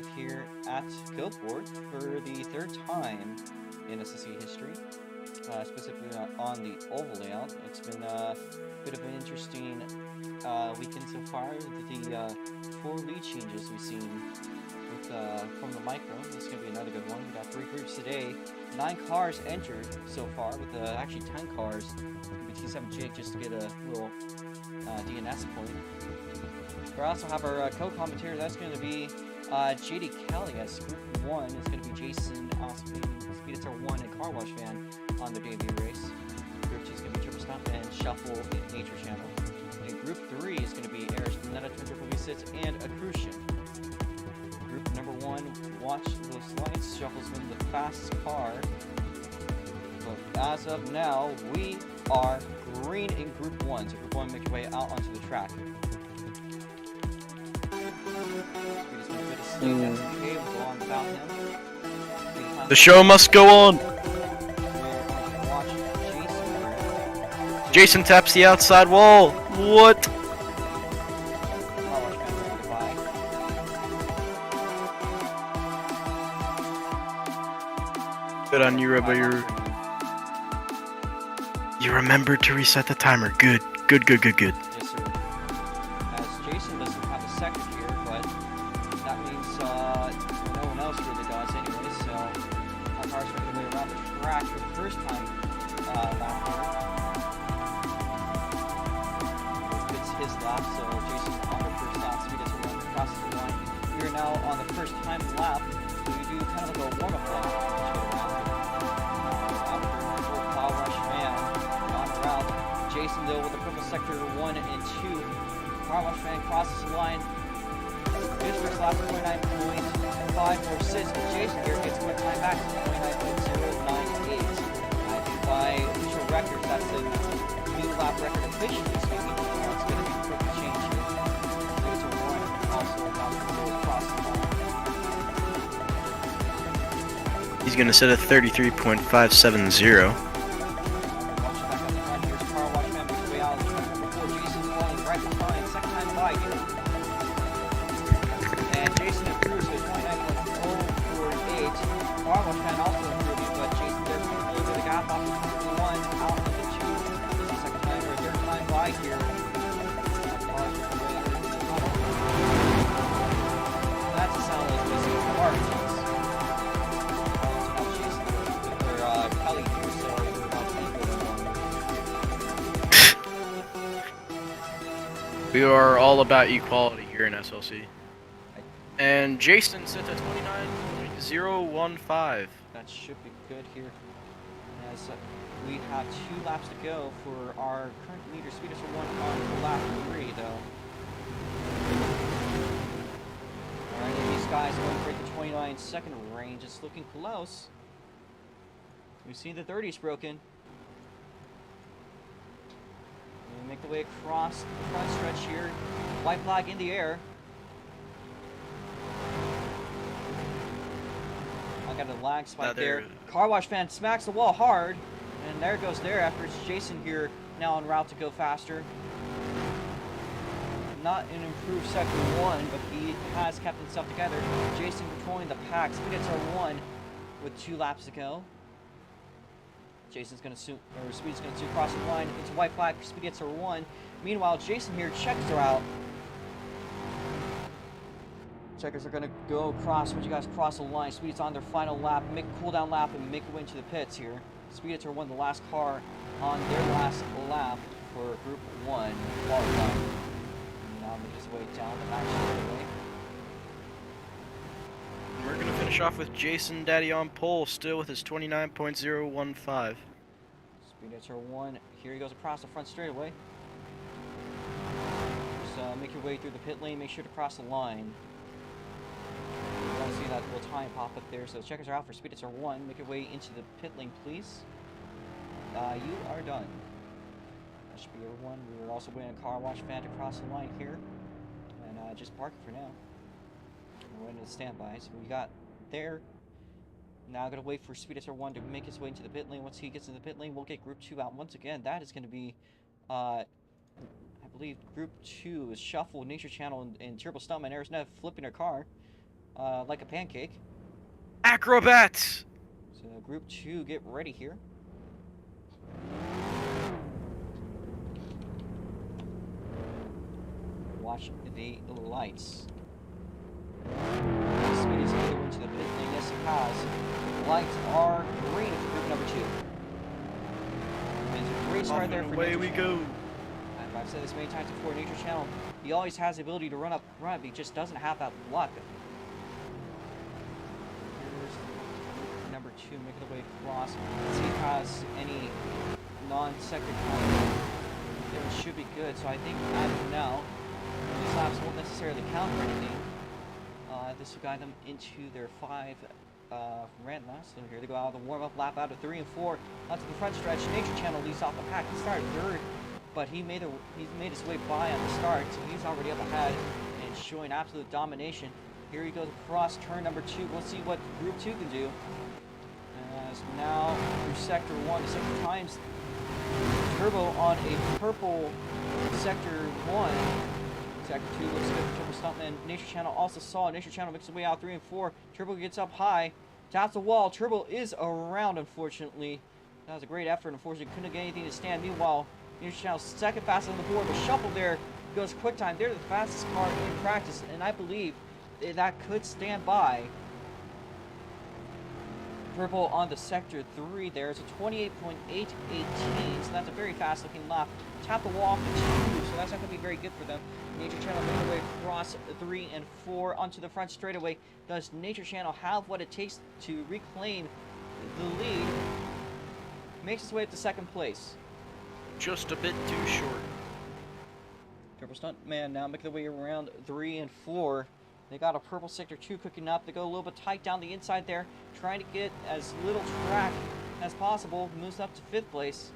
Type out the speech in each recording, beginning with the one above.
live here at Goteborg for the third time in SSC history, specifically on the oval layout. It's been a bit of an interesting weekend so far. The 4 lead changes we've seen with, from the micro. This is going to be another good one. We got 3 groups today. 9 cars entered so far, with actually 10 cars. T7 Jake just to get a little DNS point. We also have our co-commentator. That's going to be JD Kelly, as Group 1 is going to be Jason Osby, Speedator 1 and Car Wash Fan on their debut race. Group 2 is going to be Triple Stump and Shuffle in Nature Channel. And Group 3 is going to be Aris Netta, Triple V6, and Accrucian. Group number 1, watch those lights. Shuffle's been the fastest car. But as of now, we are green in Group 1. So Group 1, make your way out onto the track. The show must go on. Jason taps the outside wall. What? Good on you, Robo. You remembered to reset the timer. Good. Good. Yes, sir. As Jason doesn't have a second here, but that means no one else really does anyway, so our car's making their way around the track for the first time lap here. It's his lap, so Jason on the first lap, so he gets to run across the line. We are now on the first time lap, so we do kind of like a warm-up lap. Power Rush Fan on the route. Jason, though, with the purple sector 1 and 2. Car Wash Fan crosses the line. His first lap, 29.546. But Jason here gets quick time back to 29.098. I think by official records, that's the new lap record officially speaking. It's going to be a quick change here. There's a one also about to go across the line. He's going to set a 33.570. We are all about equality here in SLC. And Jason sits at 29.015. That should be good here. As we have 2 laps to go for our current leader, Speedator 1 on lap 3, though. Alright, these guys going to break the 29-second range. It's looking close. We've seen the 30s broken. We make the way across the front stretch here. White flag in the air. I got a lag spike there. Car Wash Fan smacks the wall hard. And there goes their efforts. Jason here now en route to go faster. Not an improved sector 1, but he has kept himself together. Jason controlling the pack. Speedator 1 with 2 laps to go. Jason's going to soon, or Speed's going to soon cross the line. It's a white flag for Speedator 1. Meanwhile, Jason here checks her out. Checkers are going to go across. Once you guys cross the line, Speed's on their final lap. Make a cool down lap and make a way into the pits here. Speedator 1, the last car on their last lap for Group 1 qualifying. Now make his way down the back straightaway. We're going to finish off with Jason Daddy on pole, still with his 29.015. Speedator 1, here he goes across the front straightaway. Just make your way through the pit lane, make sure to cross the line. You want to see that little time pop up there, so checkers are out for Speedator 1. Make your way into the pit lane, please. You are done. That should be everyone. We were also waiting a Car Wash Fan to cross the line here. And just park it for now. We're into the standby, so we got there. Now I'm going to wait for Speedator 1 to make his way into the pit lane. Once he gets in the pit lane, we'll get Group 2 out. Once again, that is going to be, I believe, Group 2 is Shuffle, Nature Channel, and Turbo Stuntman. Arizona flipping her car. like a pancake. Acrobats! So Group 2, get ready here. Watch the lights. Speedy's going to go into the pit lane. Yes, it has. Lights are green for group number 2. And it's a great start there for away we go. And I've said this many times before, Nature Channel, he always has the ability to run up front, but he just doesn't have that luck. Here's number 2 making the way across. Let's see if he has any non-sector time. It should be good, so I think as of now, these laps won't necessarily count for anything. This will guide them into their 5 run laps. So here they go out of the warm-up lap out of 3 and 4 onto the front stretch. Nature Channel leads off the pack. He started 3rd, but he made his way by on the start, so he's already up ahead and showing absolute domination. Here he goes across turn number 2. We'll see what Group 2 can do. As now through Sector 1, the second times Turbo on a purple Sector 1. Sector 2 looks good for Triple Stuntman. Nature Channel also saw it. Nature Channel makes his way out 3 and 4. Turbo gets up high, taps the wall. Turbo is around, unfortunately. That was a great effort. Unfortunately, couldn't get anything to stand. Meanwhile, Nature Channel's second fastest on the board, but Shuffle there goes quick time. They're the fastest car in practice, and I believe that could stand by. Purple on the Sector 3 there. It's a 28.818, so that's a very fast looking lap. Tap the wall for 2, so that's not going to be very good for them. Nature Channel making their way across 3 and 4 onto the front straightaway. Does Nature Channel have what it takes to reclaim the lead? Makes its way up to 2nd place. Just a bit too short. Triple Stuntman now making their way around 3 and 4. They got a purple Sector 2 cooking up. They go a little bit tight down the inside there, trying to get as little track as possible. Moves up to 5th place.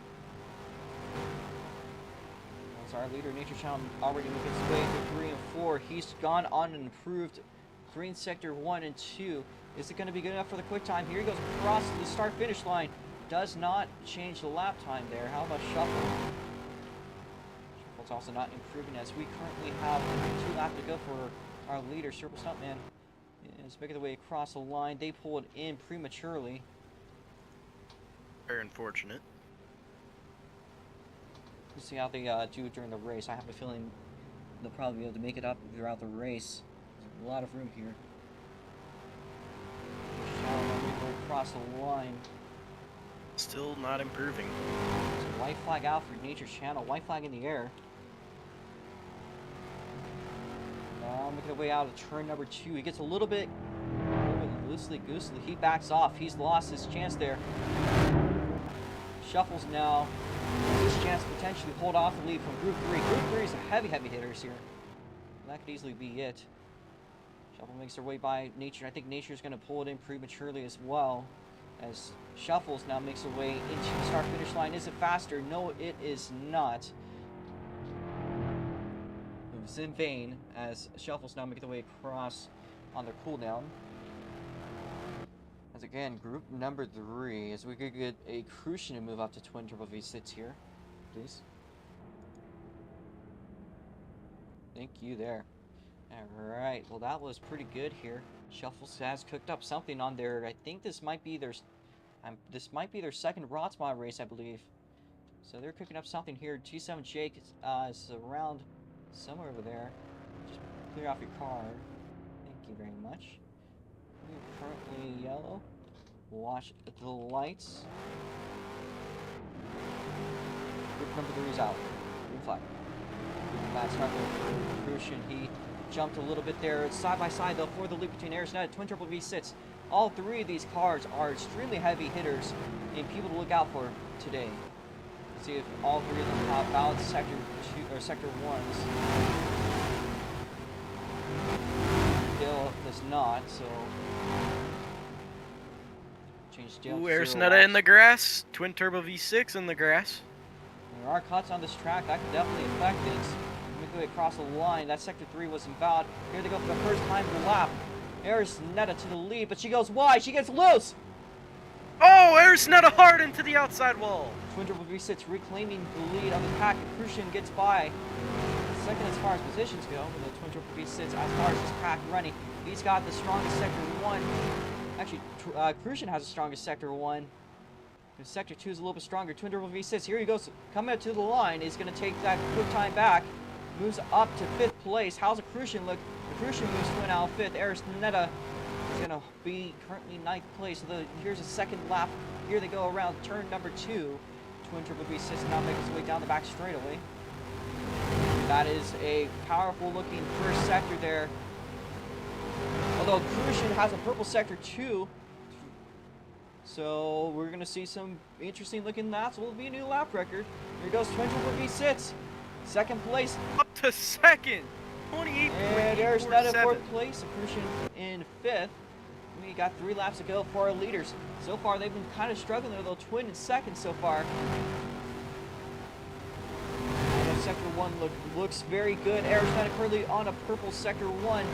That's our leader, Nature Channel, already making his way into 3 and 4. He's gone on and improved green Sector 1 and 2. Is it going to be good enough for the quick time? Here he goes across the start-finish line. Does not change the lap time there. How about Shuffle? Shuffle's also not improving as we currently have 2 laps to go for our leader, Triple Stuntman, is making their way across the line. They pulled in prematurely. Very unfortunate. We'll see how they do during the race. I have a feeling they'll probably be able to make it up throughout the race. There's a lot of room here. Across the line. Still not improving. So white flag out for Nature Channel. White flag in the air. Making their way out of turn number 2. He gets a little bit loosely-goosely. He backs off. He's lost his chance there. Shuffles now. His chance to potentially hold off the lead from Group 3. Group 3 is a heavy hitters here. That could easily be it. Shuffle makes their way by Nature. I think Nature's going to pull it in prematurely as well. As Shuffles now makes their way into the start-finish line. Is it faster? No, it is not. It's in vain as Shuffles now making their way across on their cooldown. As again, group number 3, as we could get a Crucian to move up to twin turbo V6 here, please. Thank you there. Alright, well that was pretty good here. Shuffles has cooked up something on their, I think this might be their second ROX Mod race, I believe. So they're cooking up something here. G7 Jake is around somewhere over there. Just clear off your card. Thank you very much. We're currently yellow. Watch the lights. Group number 3 is out. Green flag. Matt Snuckle for Crucian. He jumped a little bit there. It's side by side though for the lead between Aerosnet and Twin Turbo V6. All 3 of these cars are extremely heavy hitters and people to look out for today. See if all 3 of them have balanced Sector 2 or Sector 1s. Dale does not, so change Dale. Ooh, Aerosnetta in the grass. Twin Turbo V6 in the grass. There are cuts on this track that could definitely affect it. Make way across the line. That Sector 3 was invalid. Here they go for the first time in the lap. Aerosnetta to the lead, but she goes wide. She gets loose. Oh, Aerosnetta hard into the outside wall. Twin Turbo V6 reclaiming the lead on the pack. And Crucian gets by. second as far as positions go, with the Twin Triple V sits as far as his pack running. He's got the strongest Sector 1. Actually, Crucian has the strongest Sector 1. Sector 2 is a little bit stronger. Twin Triple V sits. Here he goes. Coming up to the line. He's going to take that quick time back. Moves up to 5th place. How's the Crucian look? The Crucian moves to out 5th. Arisneta is going to be currently 9th place. So here's a second lap. Here they go around turn number 2. Twin Triple V sits now making his way down the back straightaway. That is a powerful looking first sector there. Although Crucian has a purple sector too. So we're going to see some interesting looking laps. Will be a new lap record. Here goes Twin Triple V sits. Second place. Up to second. 28.847. And there's that in 4th place. Crucian in 5th. We got 3 laps to go for our leaders. So far they've been kind of struggling, although Twin in 2nd so far. Sector 1 looks very good. Arizona currently on a purple Sector 1.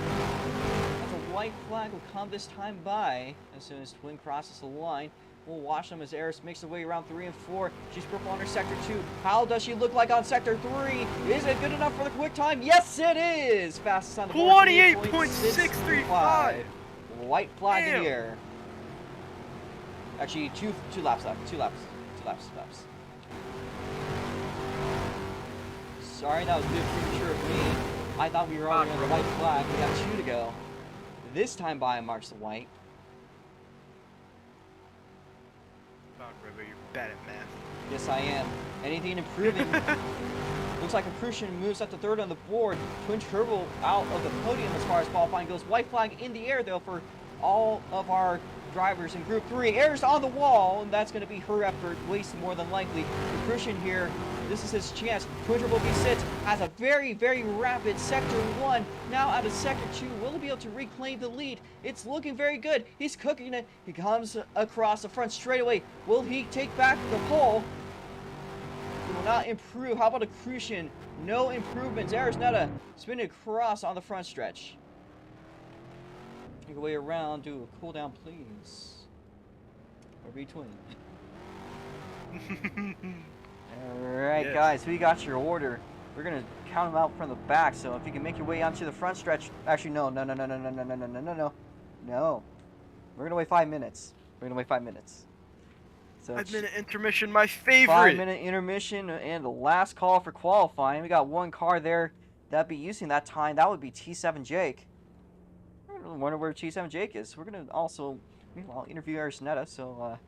That's a white flag will come this time by as soon as Twin crosses the line. We'll watch them as Eris makes her way around 3 and 4. She's purple on her Sector 2. How does she look like on Sector 3? Is it good enough for the quick time? Yes, it is! Fastest on the board. 28.635. White flag in the air. Actually, two laps left. Two laps. Sorry, that was a bit premature of me. I thought we were already on the white flag. We got 2 to go. This time by marks the white. River, you're bad at math. Yes, I am. Anything improving. Looks like a Crucian moves up to 3rd on the board. Twin Turbo out of the podium as far as qualifying goes. White flag in the air, though, for all of our drivers in Group 3. Airs on the wall, and that's going to be her effort, wasted more than likely. The Crucian here, this is his chance. Twin Turbo V sits, has a very, very rapid Sector 1. Now out of Sector 2, will he be able to reclaim the lead? It's looking very good. He's cooking it. He comes across the front straightaway. Will he take back the pole? He will not improve. How about a Crucian? No improvements. Arizona spinning across on the front stretch. Take your way around, do a cool down, please. Or between. Alright, yes. Guys, we got your order. We're gonna count them out from the back, so if you can make your way onto the front stretch. Actually, no. We're gonna wait 5 minutes. So 5-minute intermission, my favorite. 5-minute intermission and the last call for qualifying. We got 1 car there that'd be using that time. That would be T7 Jake. I wonder where T7 Jake is. We're gonna also, meanwhile, interview Arisneta. So,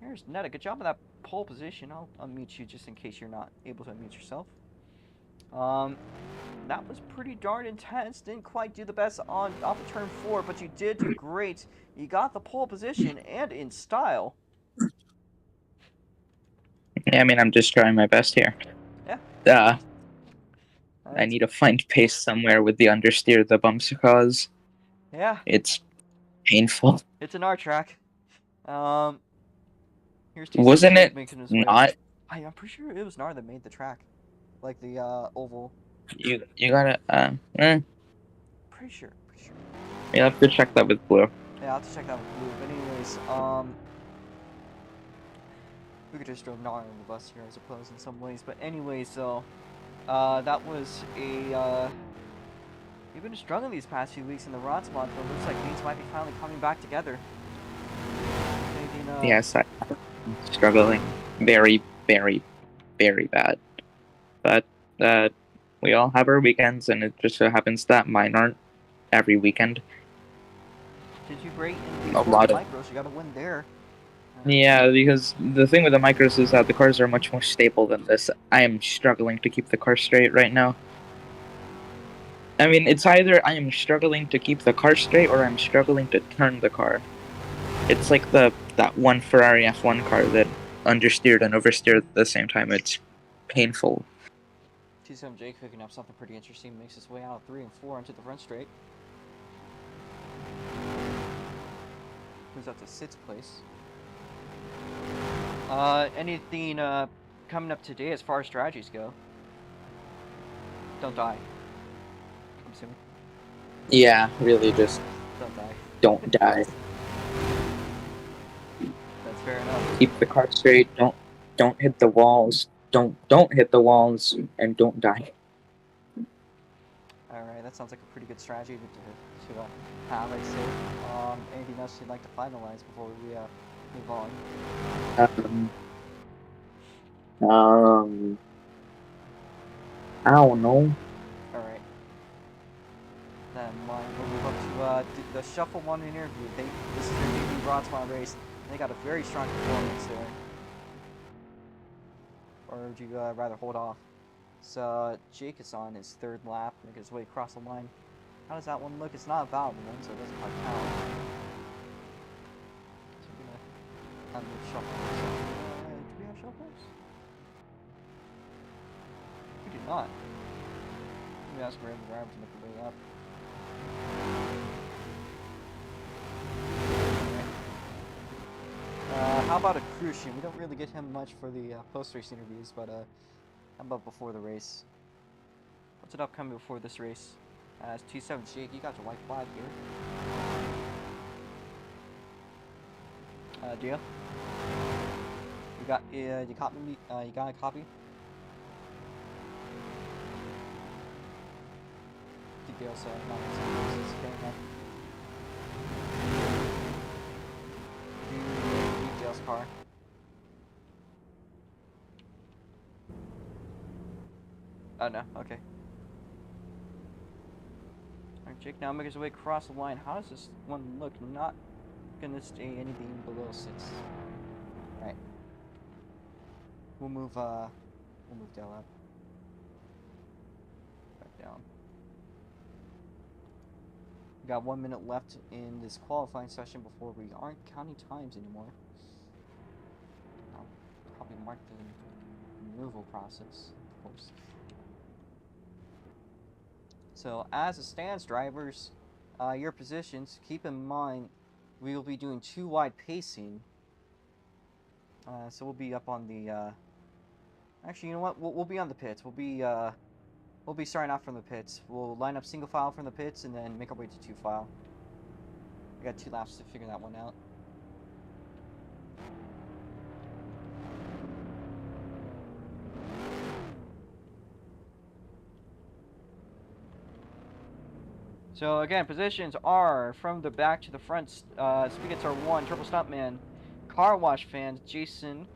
Arisneta, good job on that pole position. I'll unmute you just in case you're not able to unmute yourself. That was pretty darn intense. Didn't quite do the best off of turn 4, but you did do great. You got the pole position and in style. Yeah, I mean, I'm just trying my best here. Yeah. I need to find pace somewhere with the understeer the bumps cause. Yeah. It's painful. It's an R track. Here's Wasn't it not? I'm pretty sure it was Nar that made the track. Like the oval. You gotta Pretty sure. You'll have to check that with blue. Yeah, I'll have to check that with blue. But anyways, we could just throw Nar on the bus here, I suppose, in some ways. But anyway, so that was a we've been struggling these past few weeks in the ROX Mods, but it looks like things might be finally coming back together. Maybe, yes, I'm struggling very, very, very bad. But we all have our weekends, and it just so happens that mine aren't every weekend. Did you break in a lot of micros? You gotta win there. Yeah, because the thing with the micros is that the cars are much more stable than this. I am struggling to keep the car straight right now. I mean, it's either I am struggling to keep the car straight or I'm struggling to turn the car. It's like that one Ferrari F1 car that understeered and oversteered at the same time. It's painful. T7J cooking up something pretty interesting. Makes his way out of 3 and 4 into the front straight. Moves up to 6th place. Anything coming up today as far as strategies go? Don't die. I'm assuming. Yeah, really, just don't die. Don't die. That's fair enough. Keep the car straight. Don't hit the walls. Don't hit the walls, and don't die. Alright, that sounds like a pretty good strategy to have, I'd say. Anything else you'd like to finalize before we move on? I don't know. Alright. Then we'll move up to the Shuffle One interview. This is their debut ROX Mod race. They got a very strong performance there. Or would you rather hold off? So Jake is on his third lap, making his way across the line. How does that one look? It's not a valid one, so it doesn't quite count. So we're gonna have the shuffles. Do we have shuffles? We do not. Let me ask random driver to make the way up. How about a Crucian? We don't really get him much for the post-race interviews, but how about before the race? What's it upcoming before this race? It's T7 Jake, you got your white flag here. Deal? You got you copy me? You got a copy? I think Dale's not fair enough. Dale's car. Oh no, okay. Alright, Jake now making his way across the line. How does this one look? Not gonna stay anything below 6. Alright. We'll move Dale up. Back down. We got 1 minute left in this qualifying session before we aren't counting times anymore. I'll probably mark the removal process, of course. So, as it stands, drivers, your positions, keep in mind we will be doing 2 wide pacing. So we'll be up on the. Actually, you know what? We'll be on the pits. We'll be starting off from the pits. We'll line up single file from the pits and then make our way to 2 file. We got 2 laps to figure that one out. So again, positions are from the back to the front. Spigots are 1, Triple Stuntman, Car Wash Fans, Jason,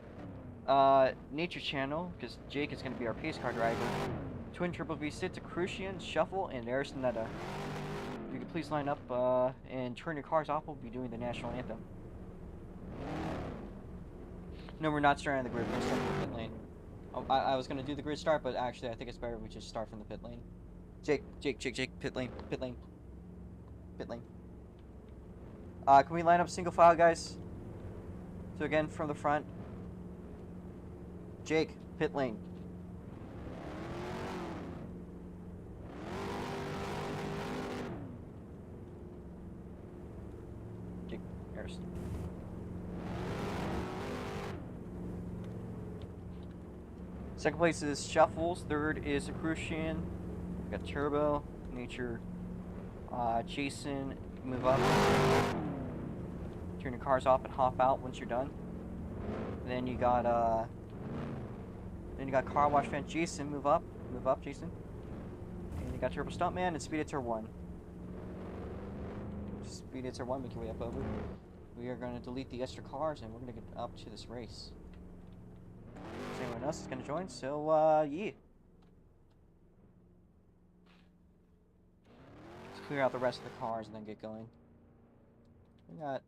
Nature Channel, because Jake is going to be our pace car driver. Twin Triple V6, Crucian, Shuffle, and Aristonetta. If you could please line up and turn your cars off, we'll be doing the national anthem. No, we're not starting on the grid, we're going to start from the pit lane. I was going to do the grid start, but actually I think it's better if we just start from the pit lane. Jake, pit lane. Can we line up single file, guys? So again, from the front. Jake, pit lane. Jake, Harrison. Second place is Shuffles. Third is Crucian. We got Turbo, Nature, Jason. Move up. Turn your cars off and hop out once you're done. And then you got Car Wash Fan Jason. Move up, Jason. And you got Turbo Stuntman and Speedator 1. Speedator 1, make your way up over. We are going to delete the extra cars and we're going to get up to this race. If anyone else is going to join, so yeah. Let's clear out the rest of the cars and then get going. We got,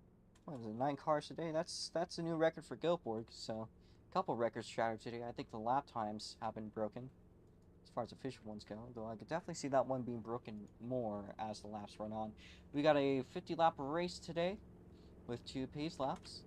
what is it, 9 cars today? That's a new record for Goteborg, so a couple records shattered today. I think the lap times have been broken as far as official ones go, though I could definitely see that one being broken more as the laps run on. We got a 50 lap race today with 2 pace laps.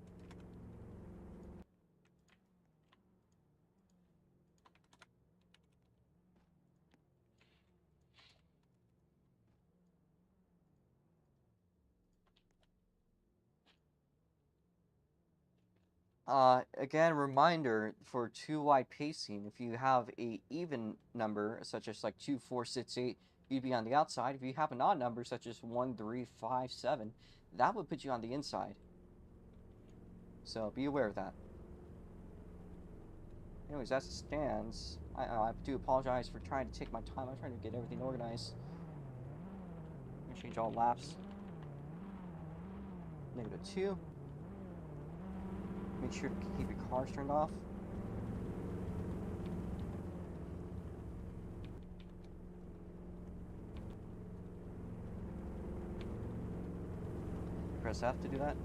Again, reminder for 2 wide pacing, if you have a even number, such as like 2, 4, 6, 8, you'd be on the outside. If you have an odd number, such as 1, 3, 5, 7, that would put you on the inside. So be aware of that. Anyways, as it stands, I do apologize for trying to take my time. I'm trying to get everything organized. Change all laps. -2. Make sure to keep your cars turned off. Press F to do that.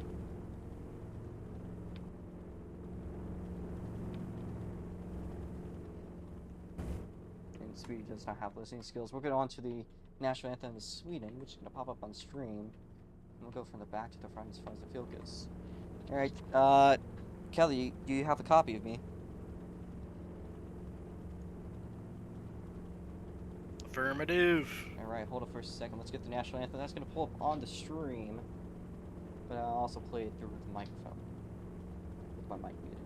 And Speedy does not have listening skills. We'll get on to the national anthem of Sweden, which is going to pop up on stream. And we'll go from the back to the front as far as the field goes. Alright, Kelly, do you have a copy of me? Affirmative. Alright, hold it for a second. Let's get the national anthem. That's going to pull up on the stream. But I'll also play it through the microphone. With my mic muted.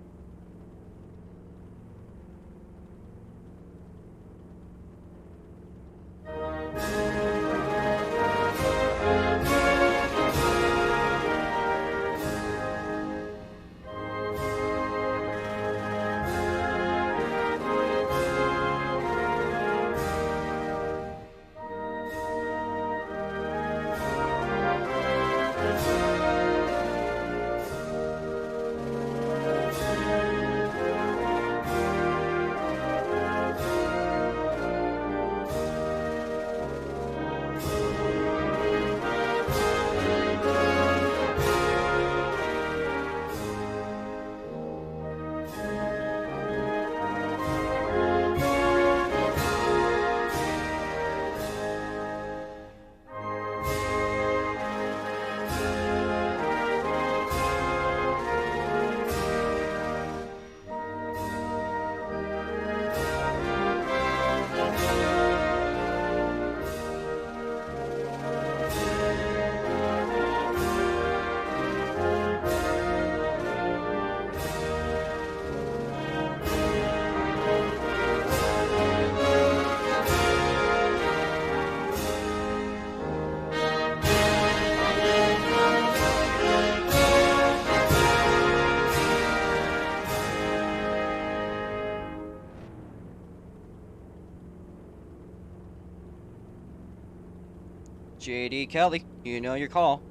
JD Kelly, you know your call.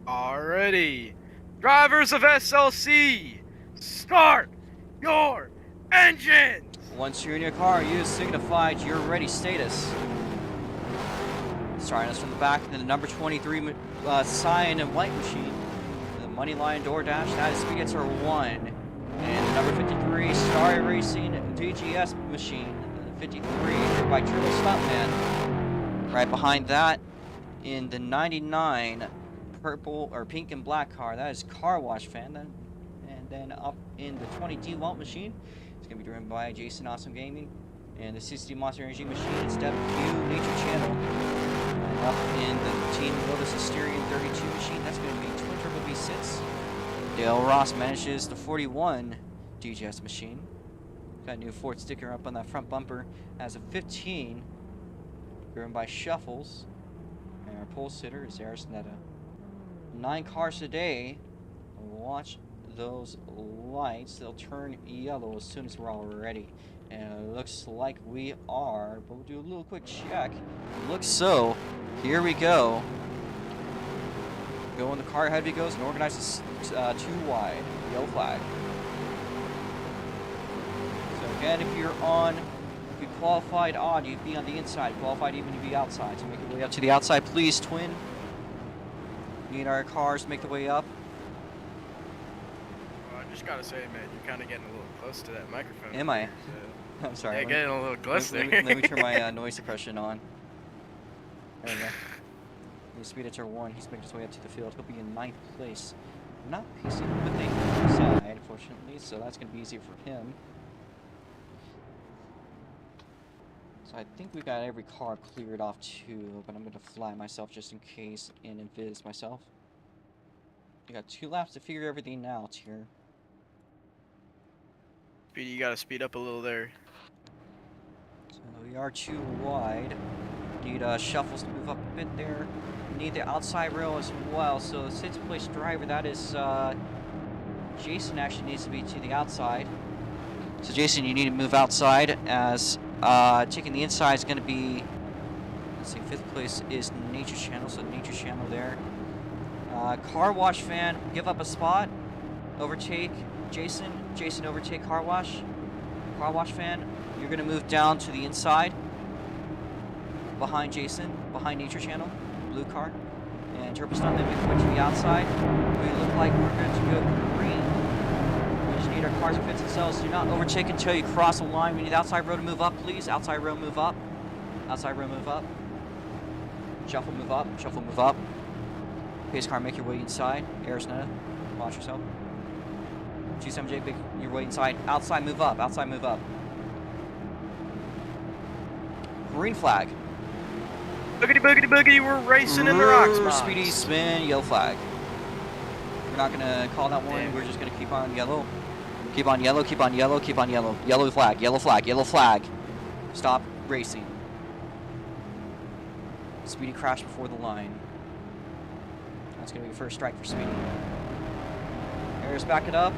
Alrighty. Drivers of SLC, start your engines! Once you're in your car, you signified your ready status. Starting us from the back, the number 23 cyan and white machine. The Moneyline DoorDash, that is Speedstar 1. And the number 53 Star Racing DGS machine, 53 by Turbo Stuntman. Right behind that, in the 99 purple or pink and black car, that is Car Wash Fan. And then up in the 20 DeWalt machine, it's going to be driven by Jason Awesome Gaming. And the 60 Monster Energy machine is Q Nature Channel. And up in the Team Lotus Asterion 32 machine, that's going to be Twin Turbo V6. Dale Ross manages the 41 DGS machine. Got a new Ford sticker up on that front bumper as a 15. Driven by Shuffles. And our pole sitter is Aris Netta. 9 cars today. Watch those lights. They'll turn yellow as soon as we're all ready. And it looks like we are, but we'll do a little quick check. It looks so. Here we go. Go in the car ahead he goes and organizes 2 wide. Yellow flag. So again, if you're on, if you qualified odd, you'd be on the inside. Qualified even, you'd be outside. So make your way up to the outside, please, twin. Need our cars to make the way up. Well, I just gotta say, man, you're kind of getting a little close to that microphone. Am I? I'm sorry. Yeah, getting a little close there. Let me turn my noise suppression on. There we go. Speed at 1. He's making his way up to the field. He'll be in 9th place. Not pacing with the inside, unfortunately, so that's going to be easier for him. So I think we got every car cleared off too, but I'm going to fly myself just in case and invis myself. We got 2 laps to figure everything out here. Speedy, you gotta speed up a little there. So we are 2 wide. Need Shuffles to move up a bit there. We need the outside rail as well. So the 6th place driver, that is Jason, actually needs to be to the outside. So Jason, you need to move outside as taking the inside is going to be Let's see, 5th place is Nature Channel, so Nature Channel there. Car Wash Fan, give up a spot. Overtake Jason. Jason, overtake Car Wash. Car Wash Fan, you're going to move down to the inside. Behind Jason, behind Nature Channel, blue car. And Turbo Stuntman, make your way to the outside. We look like we're going to go green. We just need our cars to fit themselves. Do not overtake until you cross the line. We need the outside row to move up, please. Outside row, move up. Outside row, move up. Shuffle, move up. Shuffle, move up. Pace car, make your way inside. Arizona, watch yourself. G7J, make your way inside. Outside, move up. Outside, move up. Green flag. Boogity boogity boogity, we're racing in the ROX Mods. Speedy spin, yellow flag. We're not gonna call that one. We're just gonna keep on yellow. Keep on yellow, keep on yellow, keep on yellow. Yellow flag, yellow flag, yellow flag. Stop racing. Speedy crashed before the line. That's gonna be your first strike for Speedy. Harris, back it up.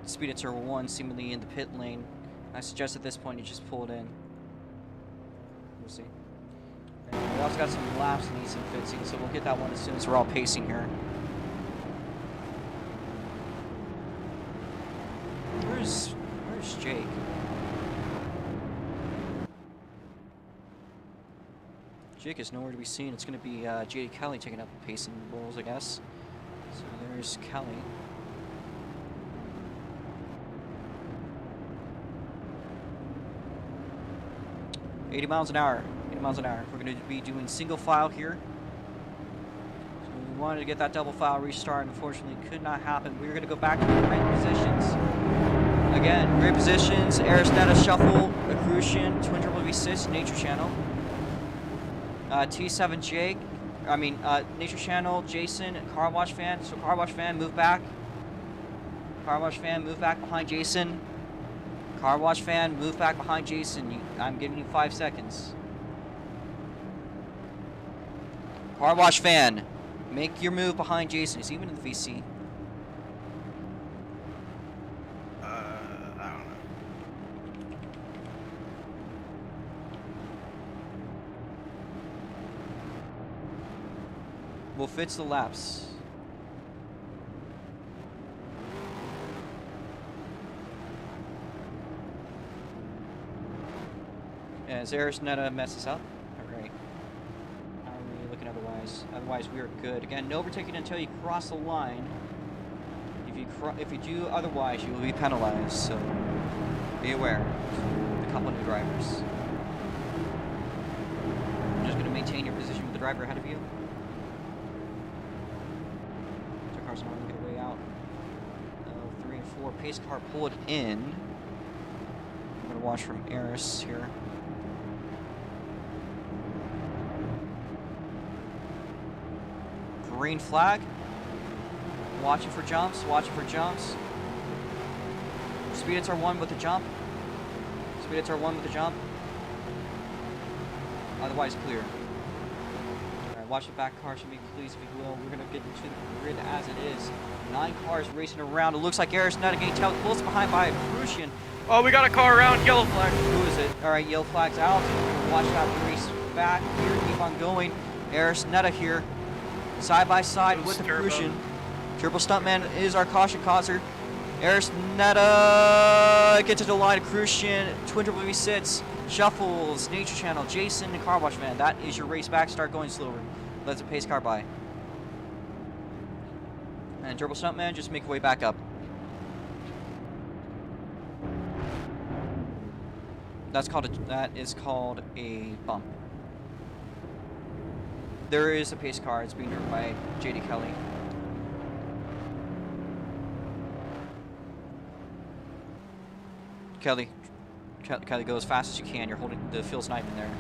Speed at turbo 1, seemingly in the pit lane. I suggest at this point you just pull it in. We'll see. And we also got some laps that need some fixing, so we'll get that one as soon as we're all pacing here. Where's Jake? Jake is nowhere to be seen. It's going to be JD Kelly taking up the pacing roles, I guess. So there's Kelly. $80 miles an hour. 80 miles an hour. We're going to be doing single file here. So we wanted to get that double file restart. Unfortunately, it could not happen. We're going to go back to the great positions. Again, great positions. Arisneta Shuffle, Accrucian, Twin Triple V6, Nature Channel. T7J, Nature Channel, Jason, Car Wash Fan. So Car Wash Fan, move back. Car Wash Fan, move back behind Jason. Car Wash Fan, move back behind Jason. I'm giving you 5 seconds. Car Wash Fan, make your move behind Jason. He's even in the VC. I don't know. We'll fix the laps. As Arisneta messes up. Alright. How are we looking otherwise? Otherwise, we are good. Again, no overtaking until you cross the line. If you do otherwise, you will be penalized, so be aware. The couple of new drivers. I'm just going to maintain your position with the driver ahead of you. So cars are going to get away out. 3 and 4. Pace car, pull it in. I'm going to watch from Eris here. Green flag. Watching for jumps, watching for jumps. Speed hits R1 with a jump. Speed hits R1 with a jump. Otherwise clear. Alright, watch the back cars for me, please, if you will. We're going to get into the grid as it is. 9 cars racing around. It looks like Arisneta getting tailed close behind by Crucian. Oh, we got a car around, yellow flag. Who is it? Alright, yellow flag's out. Watch that race back here. Keep on going. Arisneta here. Side by side with the Crucian. Turbo Stuntman is our caution causer. Arisneta gets to the line of Crucian. Twin Triple V6. Shuffles. Nature Channel. Jason and Car Wash Fan. That is your race back. Start going slower. Let the pace car by. And Turbo Stuntman, just make your way back up. That is called a bump. There is a pace car. It's being driven by JD Kelly. Kelly, go as fast as you can. You're holding the field snipe in there.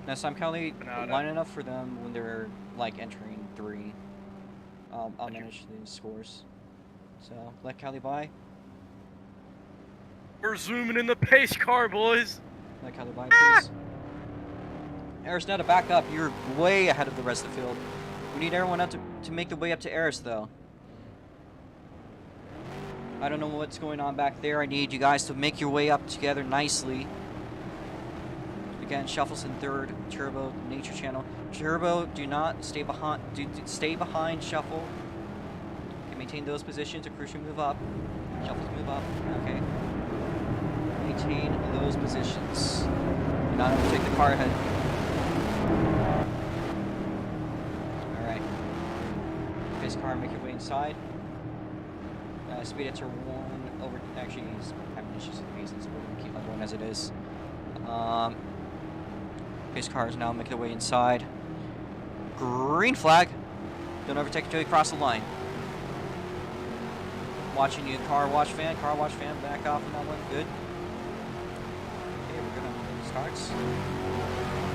Next time, Kelly, line enough for them when they're like entering 3. I'll manage the scores. So let Kelly by. We're zooming in the pace car, boys. Let Kelly by, please. Arisneta, back up. You're way ahead of the rest of the field. We need everyone up to make the way up to Eris, though. I don't know what's going on back there. I need you guys to make your way up together nicely. Again, Shuffles in third, Turbo, Nature Channel. Turbo, do not stay behind. Stay behind Shuffle. Okay, maintain those positions. Accrution, move up. Shuffles, move up. Okay. Maintain those positions. Do not overtake the car ahead. All right. Pace car, make your way inside. Speed at turn 1 over. Actually, he's having issues with pace, so we're gonna keep on going as it is. Pace cars now make their way inside. Green flag. Don't overtake until you cross the line. Watching you, car wash fan, back off on that one. Good. Okay, we're gonna start.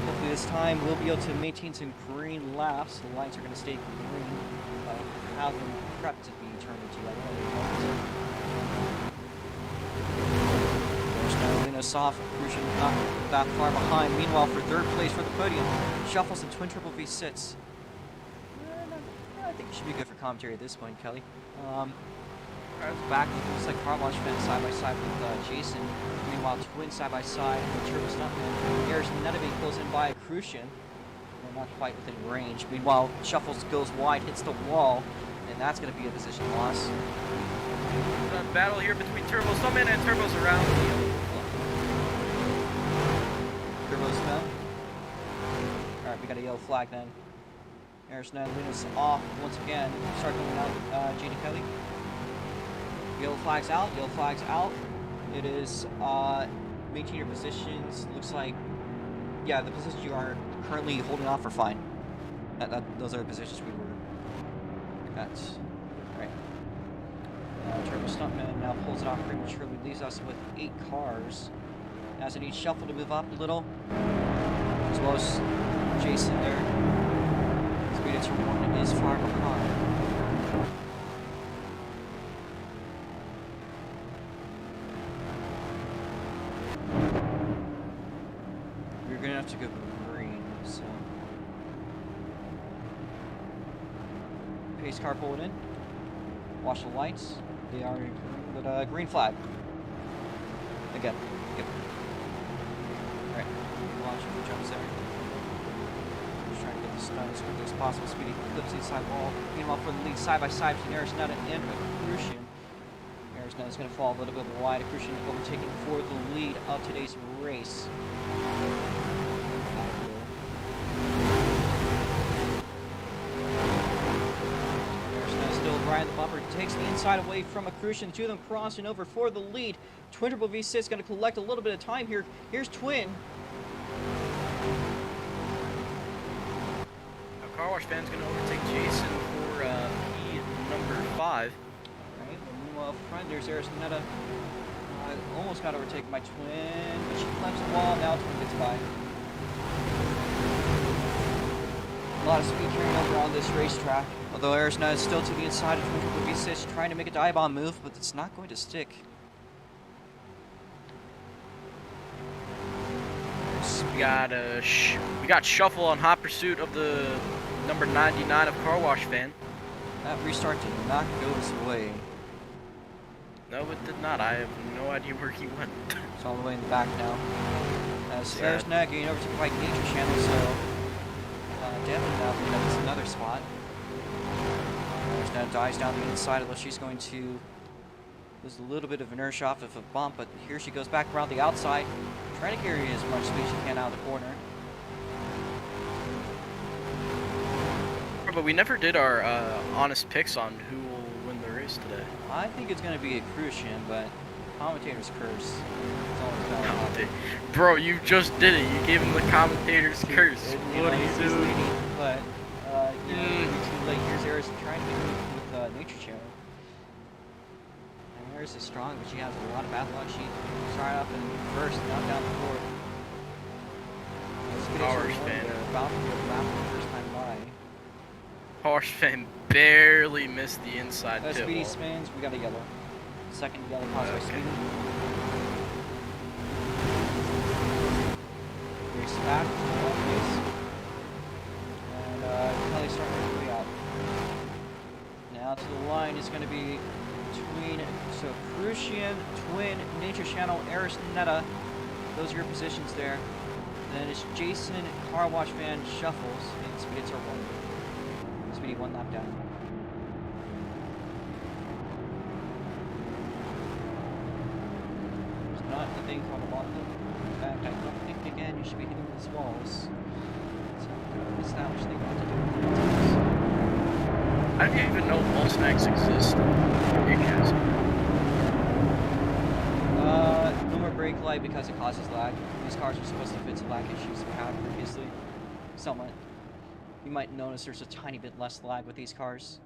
Hopefully this time we'll be able to maintain some green laps. The lights are gonna stay green. Have them prepped to be turned into yellow. There's no Lena Soft, Crucian not that far behind. Meanwhile, for third place for the podium, Shuffles and Twin Triple V sits. I think it should be good for commentary at this point, Kelly. Back, looks like car wash fan side by side with Jason. Meanwhile, Twin side by side with Turbo Stuntman. There's Netavy close in by Crucian. Not quite within range. Meanwhile, Shuffles goes wide, hits the wall, and that's going to be a position loss. Battle here between Turbo Stuntman and Turbo's around the Turbo's down. Alright, we got a yellow flag then. There's now Luna's off once again. Start going out, JD Kelly. Yellow flag's out, yellow flag's out. It is, maintain your positions. Looks like, yeah, the positions you are currently holding off are fine. Those are the positions we were at. Right. Turbo Stuntman now pulls it off prematurely, leaves us with 8 cars. As it needs Shuffle to move up a little, as well as Jason there. Speed at turn 1 is far behind. We're gonna have to go green, so. Pace car pull it in. Watch the lights. They are green, but green flag. Again. Yep. Alright. Watch for jumps there. Just trying to get this done as quickly as possible. Speedy clips inside wall. Meanwhile, for the lead side by side between Arisnetta and Crucian. Aristonetta's going to fall a little bit wide. Crucian overtaking for the lead of today's race. Ryan the bumper takes the inside away from Crucian. The two of them crossing over for the lead. Twin Triple V6 is going to collect a little bit of time here. Here's Twin. Now, Car Wash Fan's going to overtake Jason for P number 5. Right, meanwhile, front there's Arisnetta. Almost got overtaken by Twin, but she climbs the wall. Now Twin gets by. A lot of speed carrying over on this racetrack. Although Arisnetta is still to the inside of Twin Triple V6, trying to make a dive bomb move, but it's not going to stick. We got Shuffle on hot pursuit of the number 99 of Car Wash Fan. That restart did not go his way. No, it did not. I have no idea where he went. It's all the way in the back now. As Arisnetta getting over to the right Nature Channel, so definitely now that's another spot. Arisnetta dies down the inside, although she's going to lose a little bit of inertia off of a bump, but here she goes back around the outside, trying to carry as much speed as she can out of the corner. But we never did our honest picks on who will win the race today. I think it's going to be a Crucian, but commentator's curse. It's always about Bro, you just did it. You gave him the commentator's curse. What are you doing? But, you know, too late. Here's Eris trying to make it with Nature Channel. And Eris is strong, but she has a lot of bad luck. She started up in first, knocked down the fourth. Power Fan. About to get back for the first time by. Power Fan barely missed the inside pit Speedy wall. spins, we got a yellow. Second yellow caused by Speedy. Race back, and Kelly's starting to way out. is going to be between Crucian, Twin, Nature Channel, Eris, Netta. Those are your positions there. Then it's Jason, Car Wash Van, Shuffles, and Speedy Turbo. Speedy 1 lap down. There's not a thing called a lot of them. In fact, I don't think, again, you should be hitting these walls. So I'm going to establish they want to do it. I don't even know wall snags exist. No more brake light because it causes lag. These cars are supposed to fix the lag issues we had previously. Somewhat. You might notice there's a tiny bit less lag with these cars.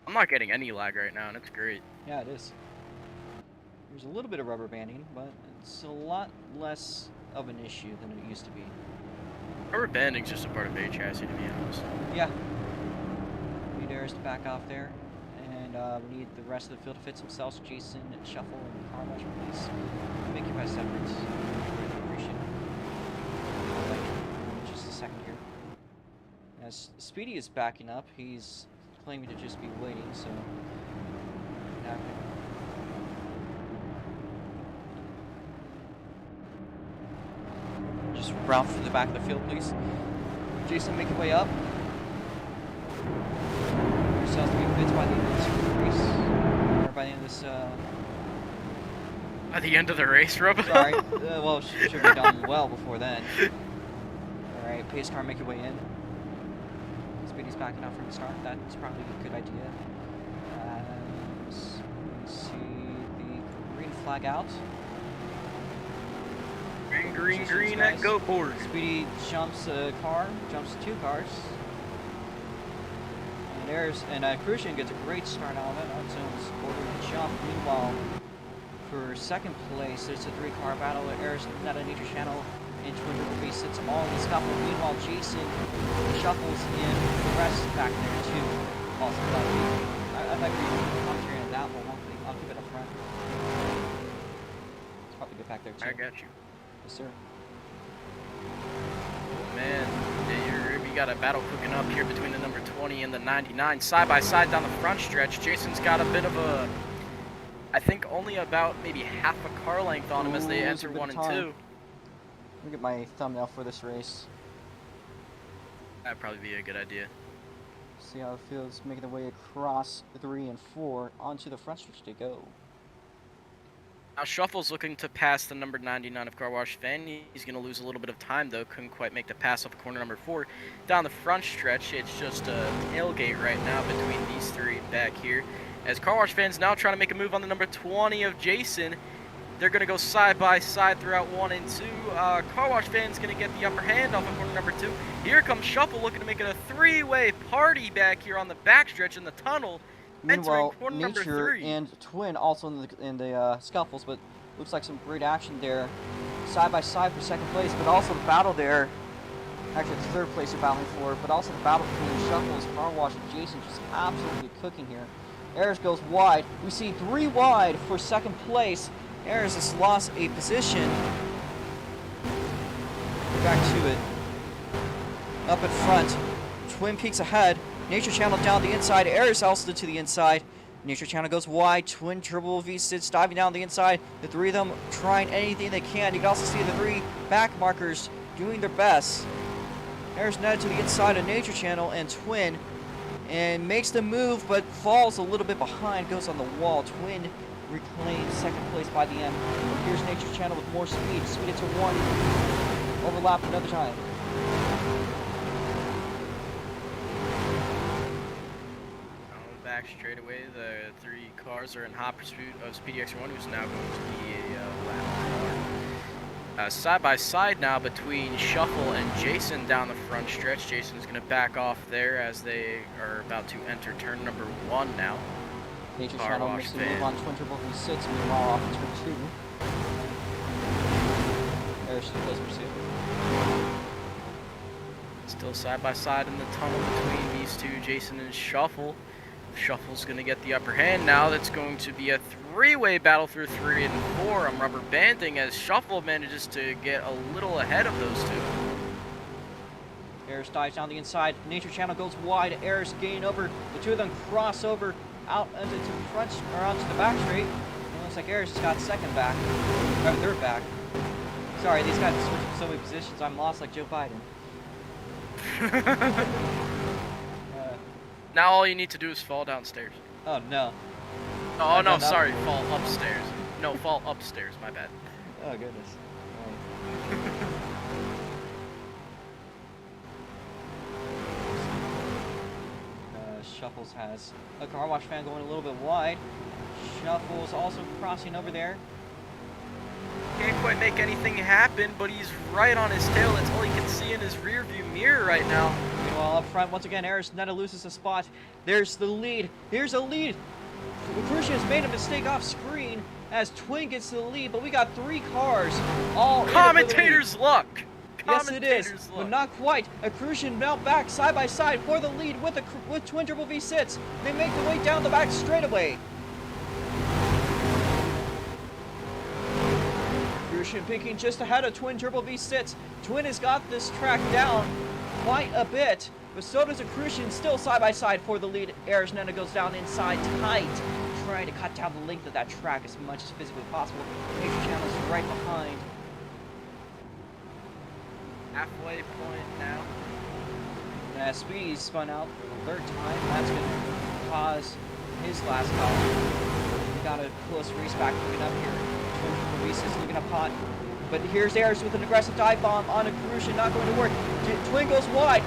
I'm not getting any lag right now, and it's great. Yeah, it is. There's a little bit of rubber banding, but it's a lot less of an issue than it used to be. Rubber banding's just a part of a chassis, to be honest. Yeah. We need Eris to back off there. And we need the rest of the field to fit themselves. Jason, Shuffle, and Car Wash, please. Make your guys separate. Really appreciate it. Like, just a second here. As Speedy is backing up, he's claiming to just be waiting, so... Just route through the back of the field, please. Jason, make your way up. Yourself to be fit by the end of this race. Or by the end of this, At the end of the race, Rob? Sorry. Well, should be done well before then. Alright, pace car, make your way in. Speedy's backing out from the start. That's probably a good idea. And we see the green flag out. Green at Goteborg. Speedy jumps a car, jumps 2 cars. And Crucian gets a great start out of it. On zones, ordering the jump. Meanwhile, for second place, it's a 3-car battle. Eris, Netta, Nature Channel, and Twin River Base sits all in the scuffle. Meanwhile, Jason shuffles in the rest back there too. Also, I'd like to read commentary on that one. I'll keep it up front. It's probably good back there too. I got you. Yes, sir. Man, we got a battle cooking up here between the number 20 and the 99. Side by side down the front stretch. Jason's got a bit of a, I think only about maybe half a car length on him as they enter 1 and 2. Let me get my thumbnail for this race. That'd probably be a good idea. See how it feels making the way across 3 and 4 onto the front stretch to go. Now Shuffle's looking to pass the number 99 of Car Wash Van. He's going to lose a little bit of time though. Couldn't quite make the pass off corner number 4. Down the front stretch, it's just a tailgate right now between these 3 back here. As Car Wash Van's now trying to make a move on the number 20 of Jason. They're going to go side by side throughout 1 and 2. Car Wash Van's going to get the upper hand off of corner number 2. Here comes Shuffle looking to make it a 3-way party back here on the backstretch in the tunnel. Meanwhile, Nature and Twin also in the scuffles, but looks like some great action there. Side by side for second place, but also the battle there. Actually, it's third place you're battling for, but also the battle between Shuffles, Car Wash, and Jason just absolutely cooking here. Eris goes wide. We see 3 wide for second place. Eris has lost a position. Back to it. Up in front. Twin Peaks ahead. Nature Channel down the inside. Eris also to the inside. Nature Channel goes wide. Twin Turbo V sits diving down the inside. The 3 of them trying anything they can. You can also see the 3 back markers doing their best. Eris Netta to the inside of Nature Channel and Twin. And makes the move, but falls a little bit behind. Goes on the wall. Twin reclaims second place by the end. Here's Nature Channel with more speed. Speed it to 1. Overlap another time. Back straight away, the 3 cars are in hot pursuit of Speedy X1, who's now going to be a lap car. Side by side now between Shuffle and Jason down the front stretch. Jason's going to back off there as they are about to enter turn number 1 now. Nature Channel makes the move on Twin Turbo V6, meanwhile off in turn 2. There's the close pursuit. Still side by side in the tunnel between these 2, Jason and Shuffle. Shuffle's going to get the upper hand now. That's going to be a 3-way battle through 3 and 4. I'm rubber banding as Shuffle manages to get a little ahead of those 2. Ayers dives down the inside. Nature Channel goes wide. Ayers gain over. The two of them cross over out into the front or onto the back straight. It looks like Ayers just got second back, or third back. Sorry, these guys are switching so many positions. I'm lost like Joe Biden. Now all you need to do is fall downstairs. Oh no. Oh no, sorry, fall upstairs. No, fall upstairs. My bad. Oh goodness. Shuffles has a car wash fan going a little bit wide. Shuffles also crossing over there. Can't quite make anything happen, but he's right on his tail. That's all he can see in his rear view mirror right now. Meanwhile, up front, once again, Ayers Netta loses a spot. There's the lead. Here's a lead. Crucian has made a mistake off screen as Twin gets to the lead, but we got 3 cars all Commentator's luck. Yes, it is, but not quite. Crucian now back side by side for the lead with Twin Triple V sits. They make the way down the back straightaway. Crucian picking just ahead of Twin Triple V sits. Twin has got this track down quite a bit, but so does Crucian, still side by side for the lead. Ayers Netta goes down inside tight, trying to cut down the length of that track as much as physically possible. Nature Channel is right behind. Halfway point now. And Speedy spun out for the 3rd time. That's going to cause his last call. We got a close race back looking up here. Twin Reese is looking up hot. But here's Ayers with an aggressive dive bomb on a Crucian, not going to work. Twin goes wide.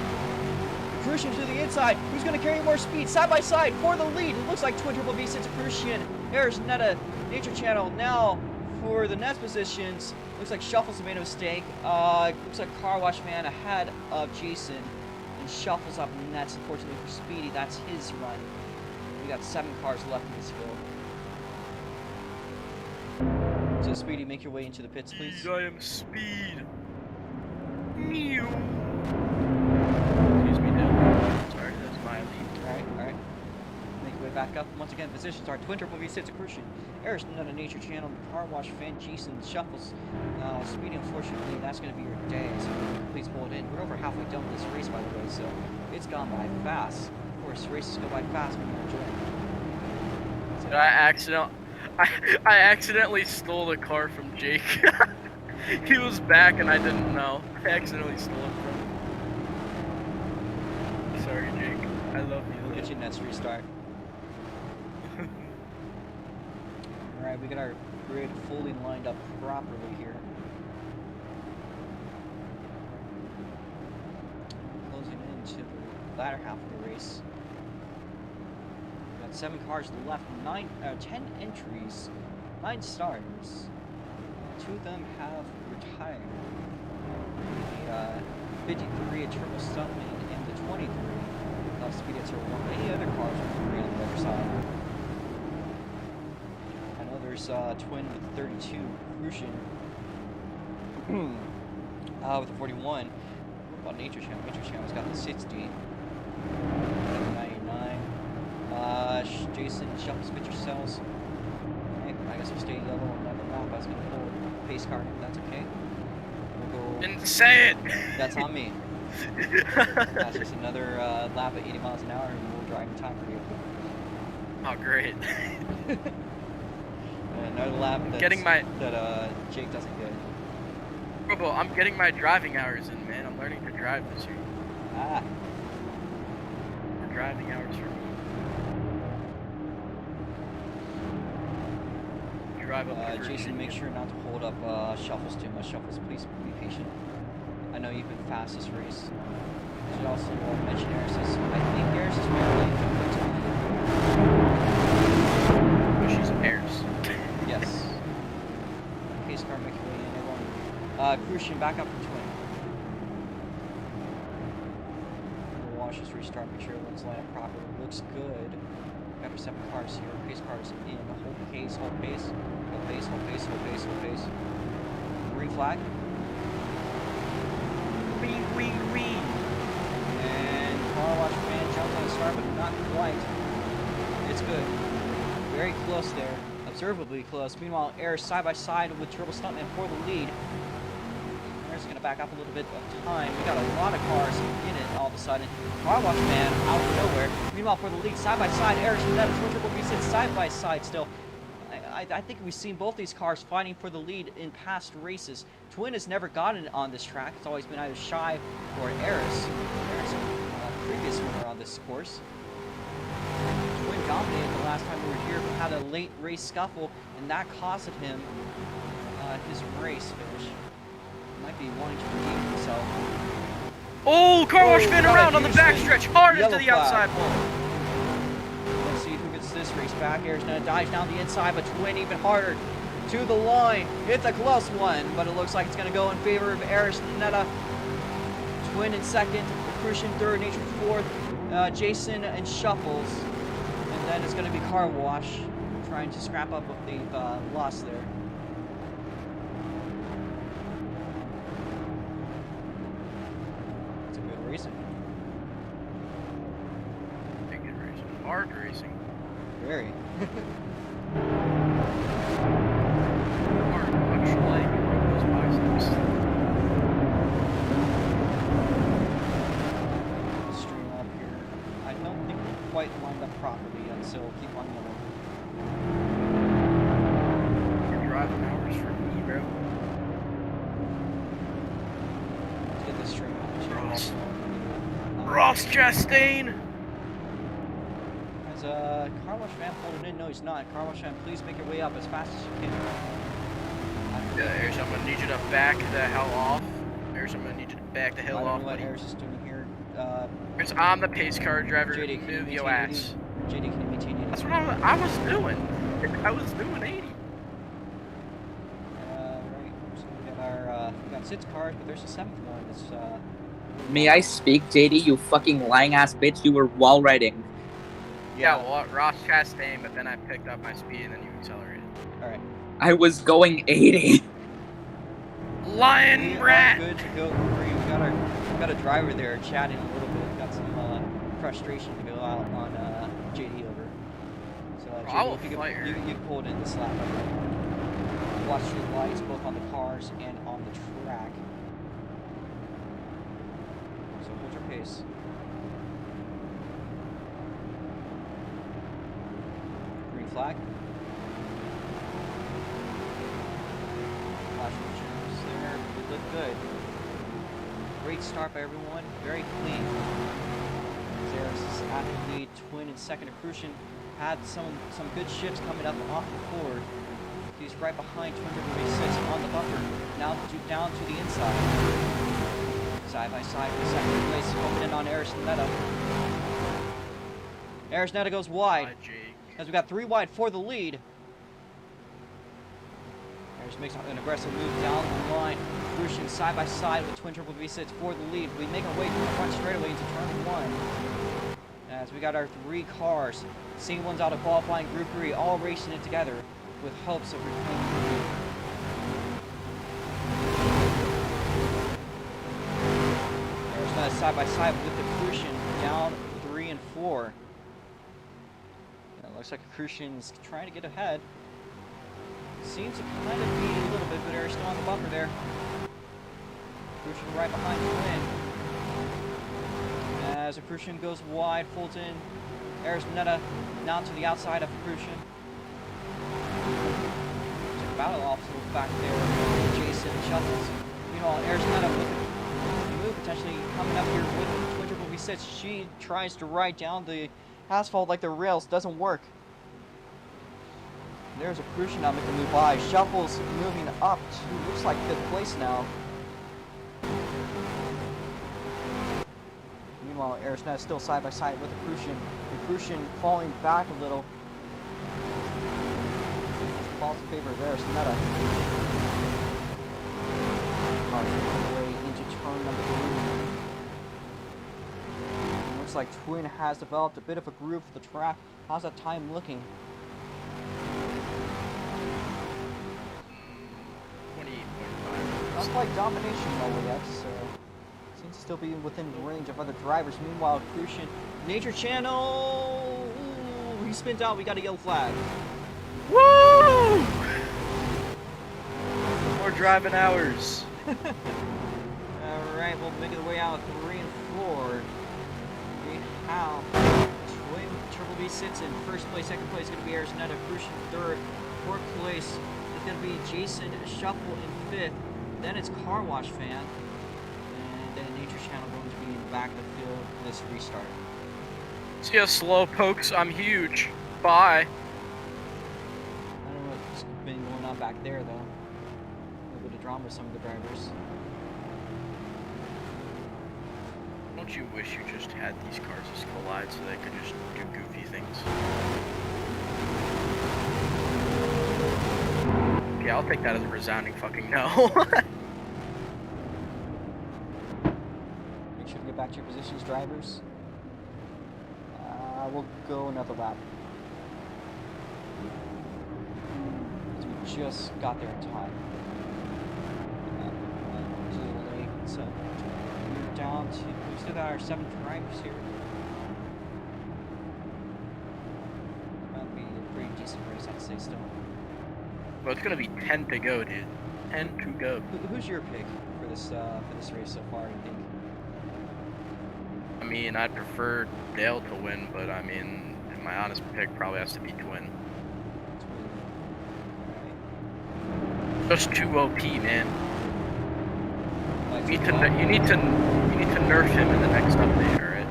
Crucian to the inside. Who's going to carry more speed? Side by side for the lead. It looks like Twin Triple V sits Crucian. Ayers Netta, Nature Channel now for the next positions. Looks like Shuffles made a mistake. Looks like Car Wash Man ahead of Jason. And Shuffles up next. Unfortunately for Speedy, that's his run. We got 7 cars left in this field. So Speedy, make your way into the pits, please. I am Speed. Mew. Sorry, that's my lead. Alright. Make your way back up. Once again, positions are Twin Triple V sits Crucian. Ayers Netta, Nature Channel, Car Wash Fan, Jason, Shuffles. Speedy, unfortunately, that's going to be your day, so please hold in. We're over halfway done with this race, by the way, so it's gone by fast. Of course, races go by fast when you're enjoying them. So, I accidentally stole the car from Jake. He was back and I didn't know. I accidentally stole it from him. Sorry, Jake. I love you. We'll get you next restart. Alright, we got our grid fully lined up properly here. Closing into the latter half of the race. We got 7 cars left, 10 entries, 9 starters. 2 of them have retired. The 53 at Triple Stuntman and the 23 Speed at Turbo 1. Any other cars are free on the other side. I know there's Twin with the 32, Crucian with the 41. What about Nature Channel? Nature Channel's got the 60. 99. Jason, Shuffles, Picture Cells. Okay, I guess we'll stay yellow on another lap. I was going to pull a pace car, that's okay. We'll go. Didn't say it! That's on me. That's just another lap at 80 miles an hour and we'll drive in time for you. Oh, great. Another lap that Jake doesn't get. Robo, I'm getting my driving hours in, man. I'm learning to drive this year. Ah. More driving hours for me. Drive up Jason, make sure not to hold up Shuffles too much. Shuffles, please be patient. I know you've been fast this race. I should also mention Ayers is, I think Ayers is barely she's Ayers. Yes. Pace car, make your way in, everyone. Crucian, back up for Twin. We'll watch this restart, make sure everyone's lined up properly. Looks good. Got our 7 cars here. Pace cars in. Hold pace, hold pace. Hold pace, hold pace, hold pace, hold pace. Green flag. Wee, wee, wee. And Car Wash Man jumps on the start, but not quite. It's good. Very close there. Observably close. Meanwhile, Ayers side by side with Turbo Stuntman for the lead. Ayers going to back up a little bit of time. We got a lot of cars in it all of a sudden. Car Wash Man out of nowhere. Meanwhile, for the lead, side by side, Eric Netta, Twin Triple B sits side by side still. I think we've seen both these cars fighting for the lead in past races. Twin has never gotten it on this track. It's always been either Shy or Eris. Eris, previous winner on this course. Twin dominated the last time we were here, but had a late race scuffle, and that costed him his race finish. Might be wanting to redeem himself. Oh, car wash spin around on the backstretch, hard into the outside wall. Let's see who gets this race back. Air's gonna dive down the inside, but Twin even harder to the line. It's a close one, but it looks like it's gonna go in favor of Eris Netta. Twin in second, Crucian third, Nature fourth, Jason and Shuffles, and then it's gonna be Car Wash trying to scrap up what they've lost there. Racing. Good racing. Hard racing. Very. Hard, much like those biceps. Stream up here. I don't think we're quite lined up properly yet, so we'll keep on going. You're driving hours for me, bro. Let's get this stream up. Ross Chastain! As Car Wash Man pulled it in? No, he's not. Car Wash Man, please make your way up as fast as you can. Here's I'm gonna need you to back the hell off. Here's I'm gonna need you to back the hell I don't off. know what Eris is doing here. Here's I'm the pace car driver. JD, can you Move your maintain 80? ass. JD, can you maintain 80? That's what I was doing. I was doing 80. Right. So we got 6 cars, but there's a 7th one. It's May I speak, JD? You fucking lying ass bitch. You were wall riding. Yeah, well, Ross Chastain, but then I picked up my speed and then you accelerated. Alright. I was going 80. Lion rat! Good to go. We got a driver there chatting a little bit. Got some frustration to go out on JD over. So JD, if you can pull it in this lap. Watch your lights both on the cars and on the track. So hold your pace. Green flag. Flash chips there. We look good. Great start by everyone. Very clean. Zeris is at the lead. Twin in second. Crucian had some good shifts coming up off the forward. He's right behind Twin Triple B 6 on the buffer. Now down to the inside. Side by side for second place. Coming in on Eris Netta. Eris Netta goes wide. As we got 3 wide for the lead. Eris makes an aggressive move down the line. Crucian side by side with Twin Triple B 6 for the lead. We make our way from the front straightaway into turn 1. As we got our 3 cars. Same ones out of qualifying Group 3, all racing it together with hopes of reclaiming the lead. There's not side by side with the Crucian down 3 and 4. And it looks like Crucian's trying to get ahead. Seems to kind of be a little bit, but they're still on the buffer there. Crucian right behind Twin. As a Crucian goes wide, folds in. Eris Netta down to the outside of Crucian. Took a battle off back there. Jason Shuffles. Meanwhile, Eris Netta with the move potentially coming up here with Twin Triple B 6. She tries to ride down the asphalt like the rails. Doesn't work. There's a Crucian now making a move by. Shuffles moving up to looks like 5th place now. Meanwhile, Eris Netta still side by side with the Crucian. The Crucian falling back a little. Falls in favor of Eris Netta. Way into turn number 3. Looks like Twin has developed a bit of a groove for the track. How's that time looking? 28.5. Not quite domination level yet, so seems to still be within range of other drivers. Meanwhile, Crucian, Nature Channel, ooh, he spins out. We got a yellow flag. Woo! More driving hours. Alright, we'll make our way out 3 and 4. We have Twin Triple B sits in first place. Second place is going to be Arizona Crucian third. Fourth place is going to be Jason Shuffle in fifth. Then it's Car Wash Fan. And then Nature Channel going to be in the back of the field for this restart. See ya, slow pokes. I'm huge. Bye. I don't know what's been going on back there, though. A little bit of drama with some of the drivers. Don't you wish you just had these cars just collide so they could just do goofy things? Okay, I'll take that as a resounding fucking no. Make sure to get back to your positions, drivers. We'll go another lap. Because we just got there in time. It's a little late, so we're down to, we still got our 7 drivers here. That'll be a pretty decent race, I'd say, still. Well, it's gonna be 10 to go, dude. 10 to go. Who's your pick for this race so far, you think? I mean, I'd prefer Dale to win, but I mean, my honest pick probably has to be Twin. Just too OP, man. You need to nerf him in the next update, alright?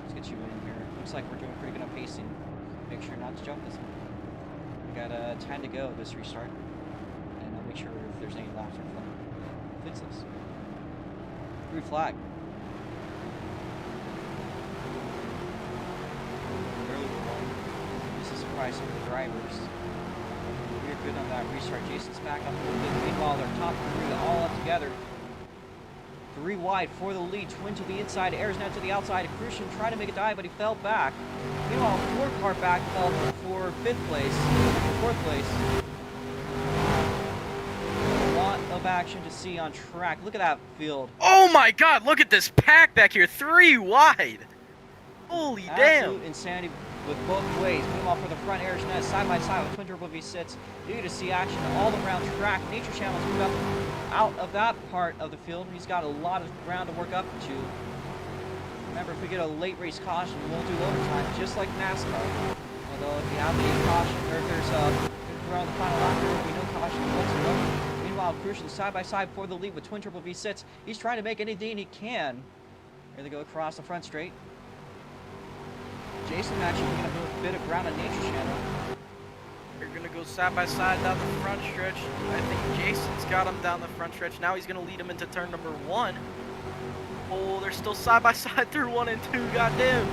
Let's get you in here. Looks like we're doing pretty good on pacing. Make sure not to jump this one. We got time to go this restart. And I'll make sure if there's any laps or fix this. Green flag. This is a surprise for the drivers. We're good on that restart. Jason's back up a little bit. Meanwhile, their top 3 all up together. 3 wide for the lead. Twin to the inside. Airs now to the outside. Crucian tried to make a dive, but he fell back. Meanwhile, 4 car back fell for 5th place. 4th place. A lot of action to see on track. Look at that field. Oh my god, look at this pack back here. 3 wide. Holy damn. Absolute insanity with both ways. Meanwhile, for the front, Arizona side by side with Twin Turbo V6. You to see action all around track. Nature Channel's moved up out of that part of the field. He's got a lot of ground to work up to. Remember, if we get a late race caution, we'll do overtime, just like NASCAR. Although if you have a caution, or if there's around the final lap, there will be no caution whatsoever. Meanwhile, Crucian side by side for the lead with Twin Turbo V6. He's trying to make anything he can. Here they go across the front straight. Jason actually picking up a bit of ground on Nature Channel. They're gonna go side by side down the front stretch. I think Jason's got him down the front stretch. Now he's gonna lead him into turn number 1. Oh, they're still side by side through 1 and 2. Goddamn.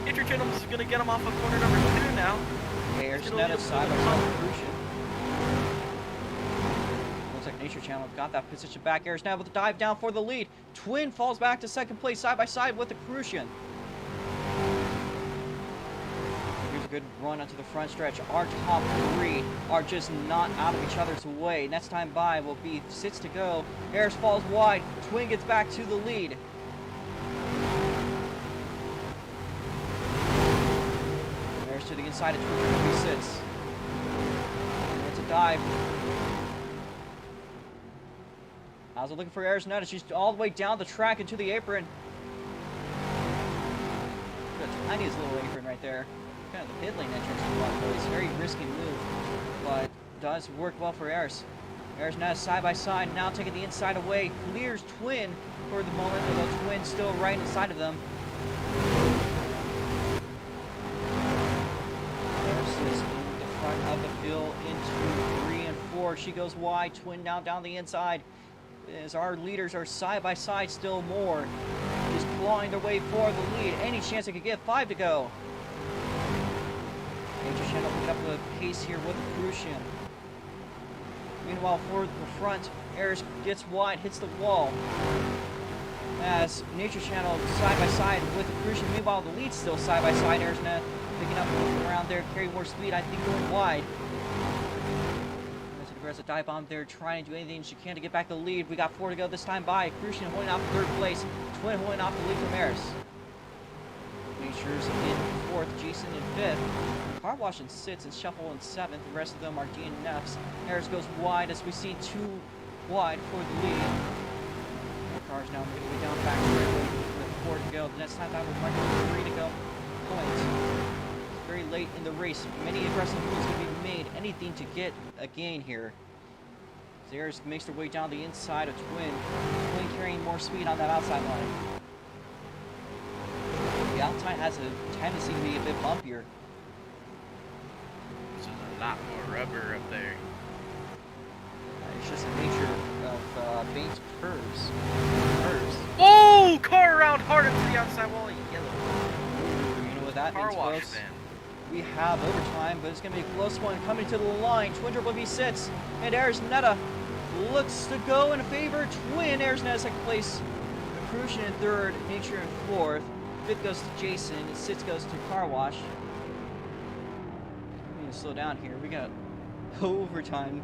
Nature Channel is gonna get him off of corner number 2 now. There's another side by side with Crucian. Looks like Nature Channel got that position back. Airs now with a dive down for the lead. Twin falls back to 2nd place side by side with the Crucian. Good run onto the front stretch. Our top 3 are just not out of each other's way. Next time by will be 6 to go. Harris falls wide. Twin gets back to the lead. Harris to the inside of Twin V6. It's a dive. I was looking for Arizona. She's all the way down the track into the apron. The tiniest little apron right there. Kind of the pit lane entrance to one place. Very risky move, but does work well for Ayers. Ayers now side by side, now taking the inside away. Clears Twin for the moment, although Twin still right inside of them. Ayers is in the front of the field into 3 and 4. She goes wide. Twin now down the inside. As our leaders are side by side still more. Is clawing their way for the lead. Any chance they could get 5 to go. Nature Channel picking up the pace here with the Crucian. Meanwhile, for the front, Ayers gets wide, hits the wall. As Nature Channel side by side with the Crucian. Meanwhile, the lead's still side by side. Ayers now picking up around there, carry more speed, I think going wide. There's a dive bomb there, trying to do anything she can to get back the lead. We got 4 to go this time by. Crucian holding off 3rd place. Twin holding off the lead from Ayers. Nature's in 4th, Jason in 5th. Car Wash in 6th and Shuffle in 7th. The rest of them are DNFs. Harris goes wide as we see 2 wide for the lead. Cars now making way down back with 4 to go. The next time that was Michael 3 to go. Points. Very late in the race. Many aggressive moves can be made. Anything to get a gain here. Harris makes their way down the inside of Twin. Twin carrying more speed on that outside line. The outside has a tendency to be a bit bumpier. This is a lot more rubber up there. It's just the nature of banked curves. Oh! Car around hard into the outside wall. Yellow. You know what that Car means, wash folks? fan. We have overtime, but it's going to be a close one coming to the line. Twin Triple V sits, and Arizona looks to go in favor. Twin Arizona second place. Crucian in 3rd, Nature in 4th. 5th goes to Jason, and 6th goes to Car Wash. We need to slow down here. We got overtime.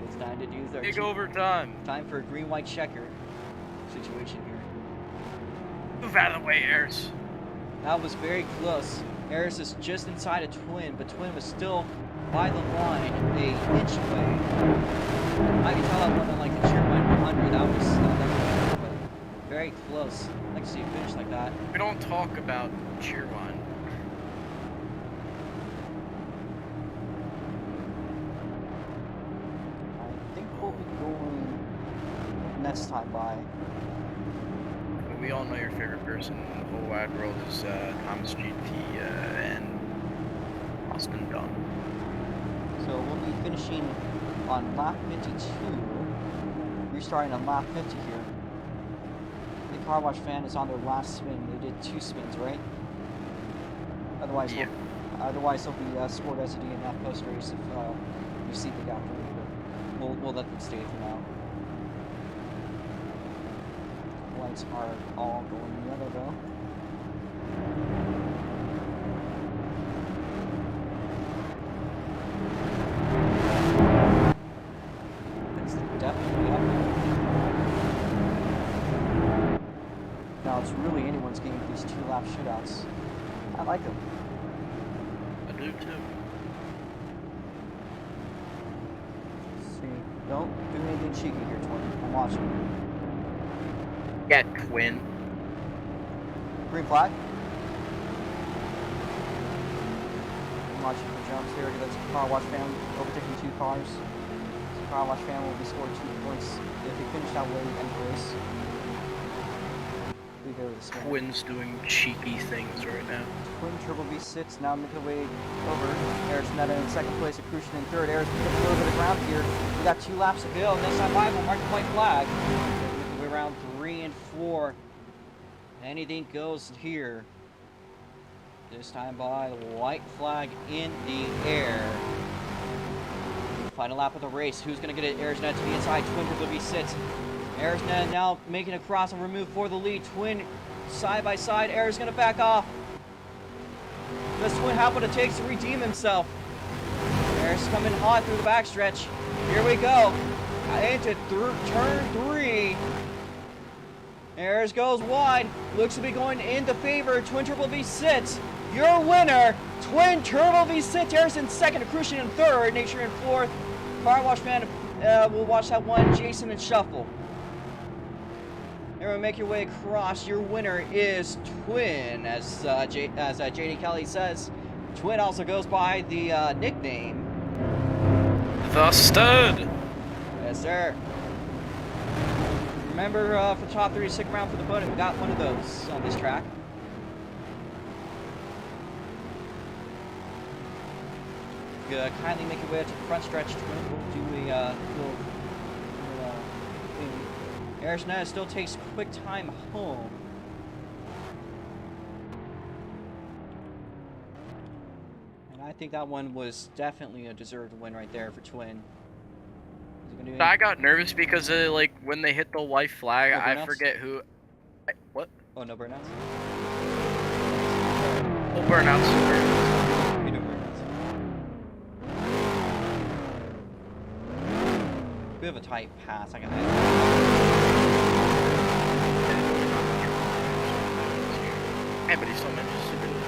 It's time to do Big overtime. Time for a green-white checker situation here. Move out of the way, Ayers. That was very close. Harris is just inside of Twin, but Twin was still by the line, an inch away. I can tell that wasn't like the Cheerwine 100. That was but very close. I'd like to see a finish like that. We don't talk about Cheerwine. I think we'll be going next time by. We all know your favorite person in the whole wide world is Thomas GT and Austin Dunn. So we'll be finishing on lap 52. Restarting on lap 50 here. The Car Wash fan is on their last spin. They did 2 spins, right? Otherwise, Yeah. Otherwise they'll be scored as a DNF post race if you see the gap. We'll let them stay for now. Lights are all going yellow though. It's definitely up. Now it's really anyone's game with these 2-lap shootouts. I like them. I do too. Let's see. Don't do anything cheeky here, Twin. I'm watching. Get Twin. Green flag. I'm watching for jumps here. That's Car Wash fan overtaking 2 cars. So Car Wash fan will be scored 2 points if they finish that way in the race. We go to the spin. Twin's doing cheeky things right now. Twin Triple V6 now making their way over. Eric's Netta in 2nd place, a Crucian in 3rd. Eric's picking up a little bit of ground here. We got 2 laps to go. Next time by, we'll mark the white flag. Making way around 3 and 4. Anything goes here. This time by, the white flag in the air. Final lap of the race. Who's going to get it? Arizona to the inside. Twin Triple V6. Arizona now making a cross and remove for the lead. Twin side by side. Ariz's going to back off. Does Twin have what it takes to redeem himself? Ariz's coming hot through the backstretch. Here we go. Into turn 3. Ayers goes wide. Looks to be going into favor. Twin Turbo V6. Your winner. Twin Turbo V6. Ayers in 2nd. Crucian in 3rd. Nature in 4th. Car Wash fan will watch that one. Jason and Shuffle. Everyone make your way across. Your winner is Twin. As JD Kelly says. Twin also goes by the nickname The Stud. Yes, sir. Remember, for the top 3, stick around for the bonus. We got one of those on this track. Kindly make your way up to the front stretch. We'll do a little thing. Arizona still takes quick time home. And I think that one was definitely a deserved win right there for Twin. I got nervous because like when they hit the white flag, No I burnouts? forget who. What? Oh, no burnouts? Oh, burnouts. We do burnouts. We have a tight pass. I got Hey, but he still manages to do it.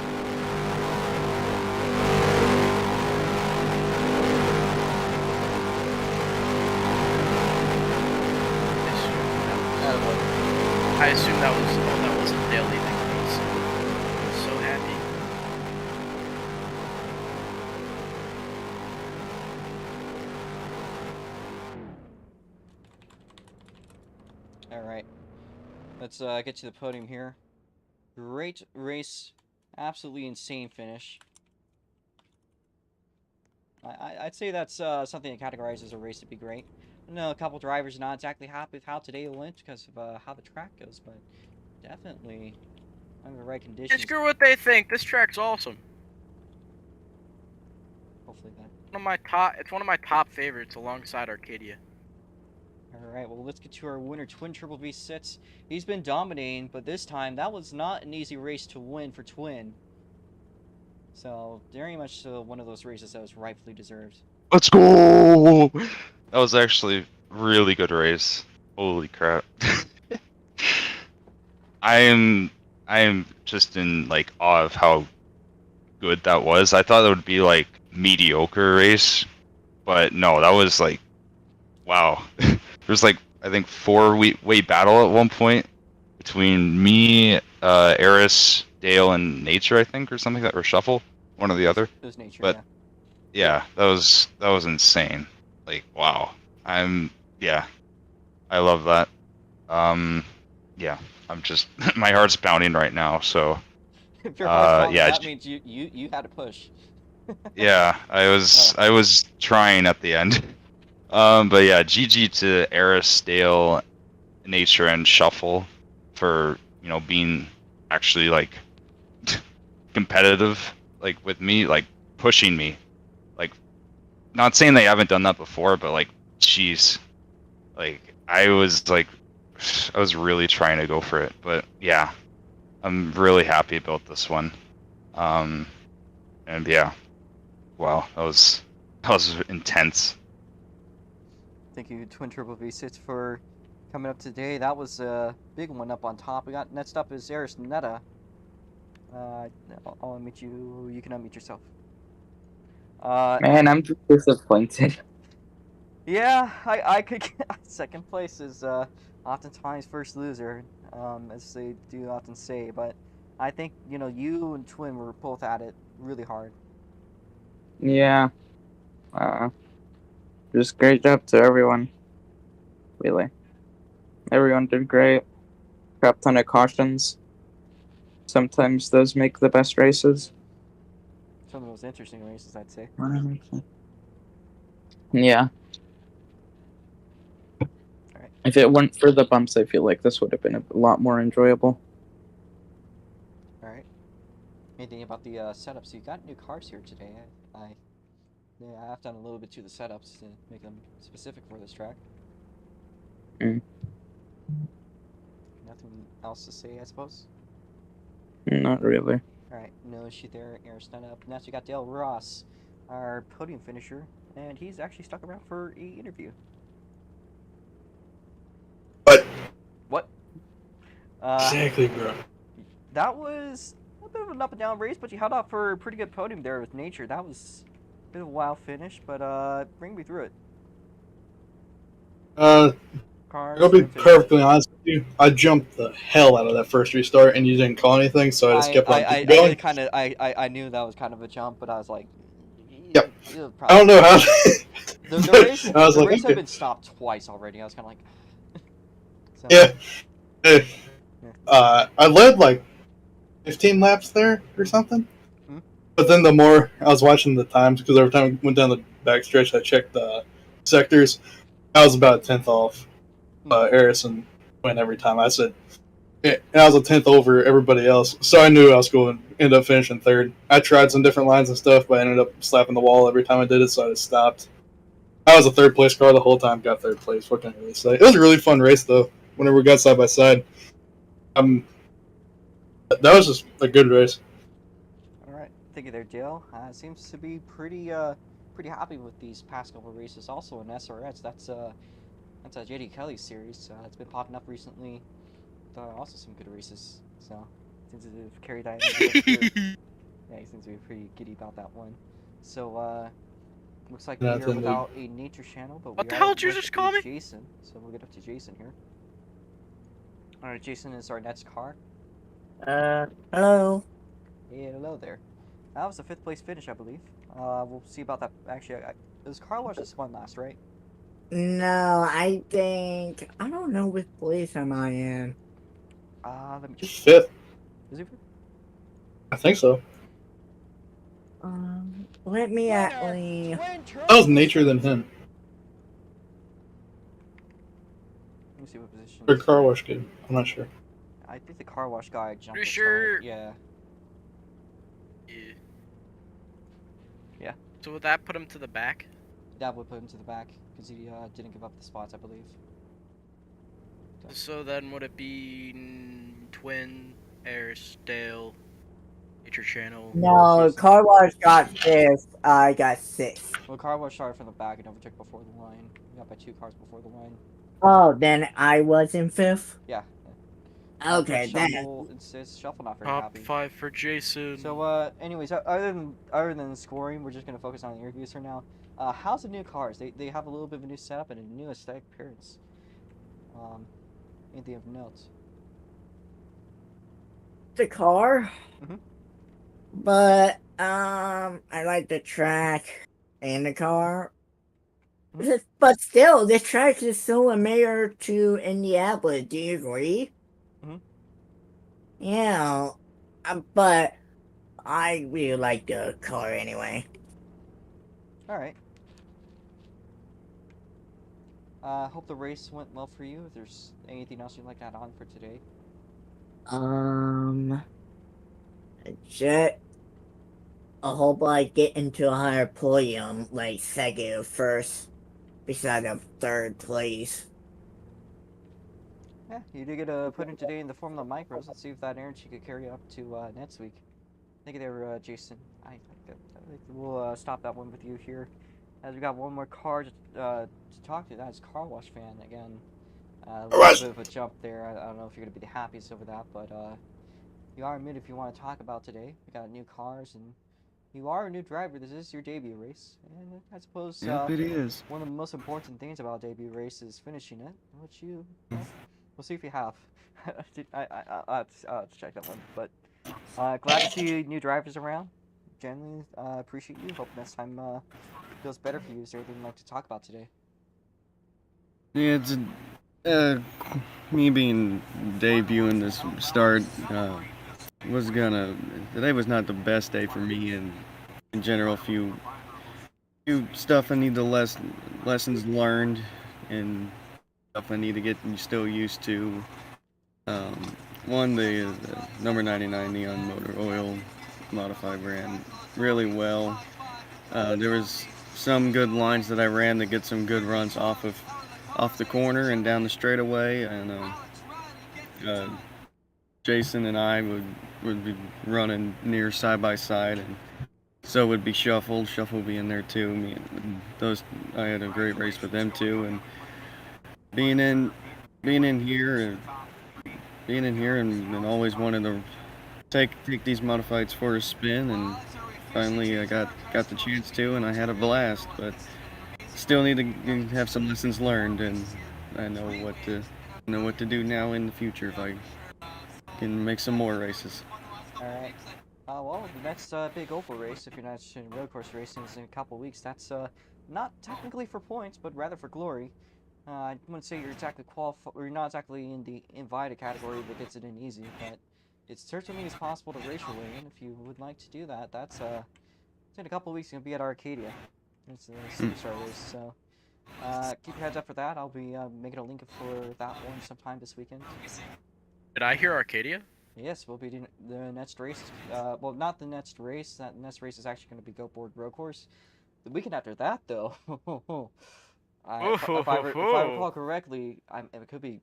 some Dale leaving. He's so happy. Alright. Let's get to the podium here. Great race. Absolutely insane finish. I'd say that's something that categorizes a race to be great. I know a couple drivers are not exactly happy with how today went because of how the track goes, but definitely under the right And conditions. screw what they think. This track's awesome. Hopefully that. It's one of my top favorites alongside Arcadia. Alright, well let's get to our winner, Twin Triple V6. He's been dominating, but this time that was not an easy race to win for Twin. So, very much one of those races that was rightfully deserved. Let's go! That was actually a really good race. Holy crap. I am just in like awe of how good that was. I thought it would be like mediocre race, but no, that was like wow. There's like I think 4-way battle at one point between me, Eris, Dale, and Nature, I think, or something like that, or Shuffle, one or the other. It was Nature, But yeah, that was insane. Like wow. Yeah, I love that. Yeah, I'm just my heart's pounding right now. So If your heart's pounding, yeah, that means you had to push. yeah, I was trying at the end. But yeah, GG to Eris, Dale, Nature, and Shuffle for being actually like competitive, like with me, like pushing me, like not saying they haven't done that before, but like jeez, like I was really trying to go for it. But yeah, I'm really happy about this one. And yeah, wow, that was intense. Thank you, Twin Triple V6, for coming up today. That was a big one up on top. We got next up is Eris Netta. I'll unmute you. You can unmute yourself. Man, I'm just disappointed. Yeah, I could get second place is oftentimes first loser, as they do often say. But I think you and Twin were both at it really hard. Yeah. Just great job to everyone. Really. Everyone did great. Crap ton of cautions. Sometimes those make the best races. Some of the most interesting races, I'd say. Yeah. Alright. If it weren't for the bumps, I feel like this would have been a lot more enjoyable. Alright. Anything about the setups? You got new cars here today. I've done a little bit to the setups to make them specific for this track. Nothing else to say, I suppose? Not really. Alright, no issue there. Eris Netta up. Next, we got Dale Ross, our podium finisher, and he's actually stuck around for an interview. What? Exactly, bro. That was a bit of an up and down race, but you held out for a pretty good podium there with Nature. That was a bit of a wild finish, but bring me through it. Cars, I'll be everything. perfectly honest with you. I jumped the hell out of that first restart, and you didn't call anything, so I just kept on going. I knew that was kind of a jump, but I was like, yep. I don't know how. The race, I was the like, race okay. had been stopped twice already. I was kind of like, so, Yeah. I led like 15 laps there or something. Hmm? But then the more I was watching the times, because every time I went down the backstretch, I checked the sectors. I was about a 10th off Eris and win every time. I said, and I was a 10th over everybody else, so I knew I was going to end up finishing third. I tried some different lines and stuff, but I ended up slapping the wall every time I did it, so I just stopped. I was a third place car the whole time, got third place. What can I really say? It was a really fun race, though, whenever we got side by side. That was just a good race. Alright, thank you there, Dale. Seems to be pretty happy with these past couple of races. Also in SRS, that's JD Kelly's series. It's been popping up recently. Also some good races. So seems to have carried that. Yeah, he seems to be pretty giddy about that one. So looks like we're here without a nature channel, but What we the are hell did you with just call me? Jason. So we'll get up to Jason here. Alright, Jason is our next car. Hello. Hey, hello there. That was a 5th place finish, I believe. We'll see about that. Actually, it was car wash that spun last, right? No, I don't know which place am I in. Let me check. Fifth, Is it 5th? I think so. Let me actually. That was Nature than him. Let me see what position. Or car wash game. I'm not sure. I think the car wash guy jumped Pretty the sure- chart. Yeah. Yeah. Yeah. So would that put him to the back? That would put him to the back because he didn't give up the spots, I believe. So then would it be Twin, Airsdale, Nature Channel? No, Jason. car wash got fifth. I got sixth. Well, car wash started from the back and overtook before the line. We got by 2 cars before the line. Oh, then I was in fifth. Yeah. Okay, But then. Shuffle insists. Shuffle not very Top happy. 5 for Jason. So, anyways, other than scoring, we're just gonna focus on the interviews for now. How's the new cars? They have a little bit of a new setup and a new aesthetic appearance. Anything of note? The car. Mhm. But I like the track and the car. But still, the track is still a mirror to Indianapolis. Do you agree? Mhm. Yeah. But I really like the car anyway. All right. Hope the race went well for you. If there's anything else you'd like to add on for today. Just I hope I get into a higher podium, like second or first, beside of third place. Yeah, you did get a put in today in the Formula Micros. Let's see if that energy could carry up to next week. Thank you there, Jason. We'll stop that one with you here, as we got one more car to talk to. That's Car Wash Fan again. A little bit of a jump there. I don't know if you're gonna be the happiest over that, but you are admitted if you want to talk about today. We got new cars and you are a new driver. This is your debut race, and I suppose Yep, it is. one of the most important things about a debut race is finishing it, which you. Well, we'll see if you have. I'll have to check that one, but glad to see new drivers around. Generally, appreciate you. Hope next time goes better for you. Is there anything you'd like to talk about today? Yeah, it's me being debuting this start was gonna. Today was not the best day for me, and in general, few stuff I need to lessons learned, and stuff I need to get still used to. One, the number 99 neon motor oil modified ran really well. There was some good lines that I ran to get some good runs off the corner and down the straightaway, and Jason and I would be running near side by side, and so would be Shuffle. Shuffle would be in there too. I had a great race with them too, and being in here, and always wanted to take these modifieds for a spin, and finally I got the chance to, and I had a blast. But still need to have some lessons learned, and I know what to do now in the future if I can make some more races. All right. Well, the next big oval race, if you're not interested in road course racing, is in a couple weeks. That's not technically for points, but rather for glory. I wouldn't say you're exactly or you're not exactly in the invited category that gets it in easy, but it certainly is possible to race your way in if you would like to do that. That's it's in a couple weeks. You'll be at Arcadia. It's a superstar race, so keep your heads up for that. I'll be making a link for that one sometime this weekend. Did I hear Arcadia? Yes, we'll be doing the next race. Well, not the next race. That next race is actually going to be Goteborg Road Course. The weekend after that, though, if I recall correctly, it could be.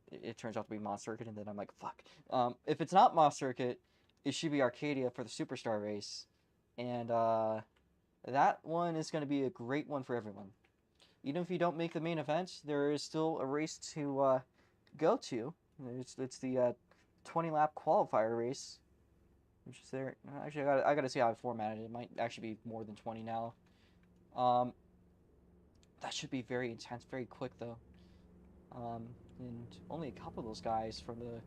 It turns out to be Mod Circuit, and then I'm like, fuck. If it's not Mod Circuit, it should be Arcadia for the Superstar race, and that one is going to be a great one for everyone. Even if you don't make the main event, there is still a race to go to. It's the 20 lap qualifier race, which is there. Actually, I gotta see how I formatted it. It might actually be more than 20 now. That should be very intense, very quick though. And only a couple of those guys from the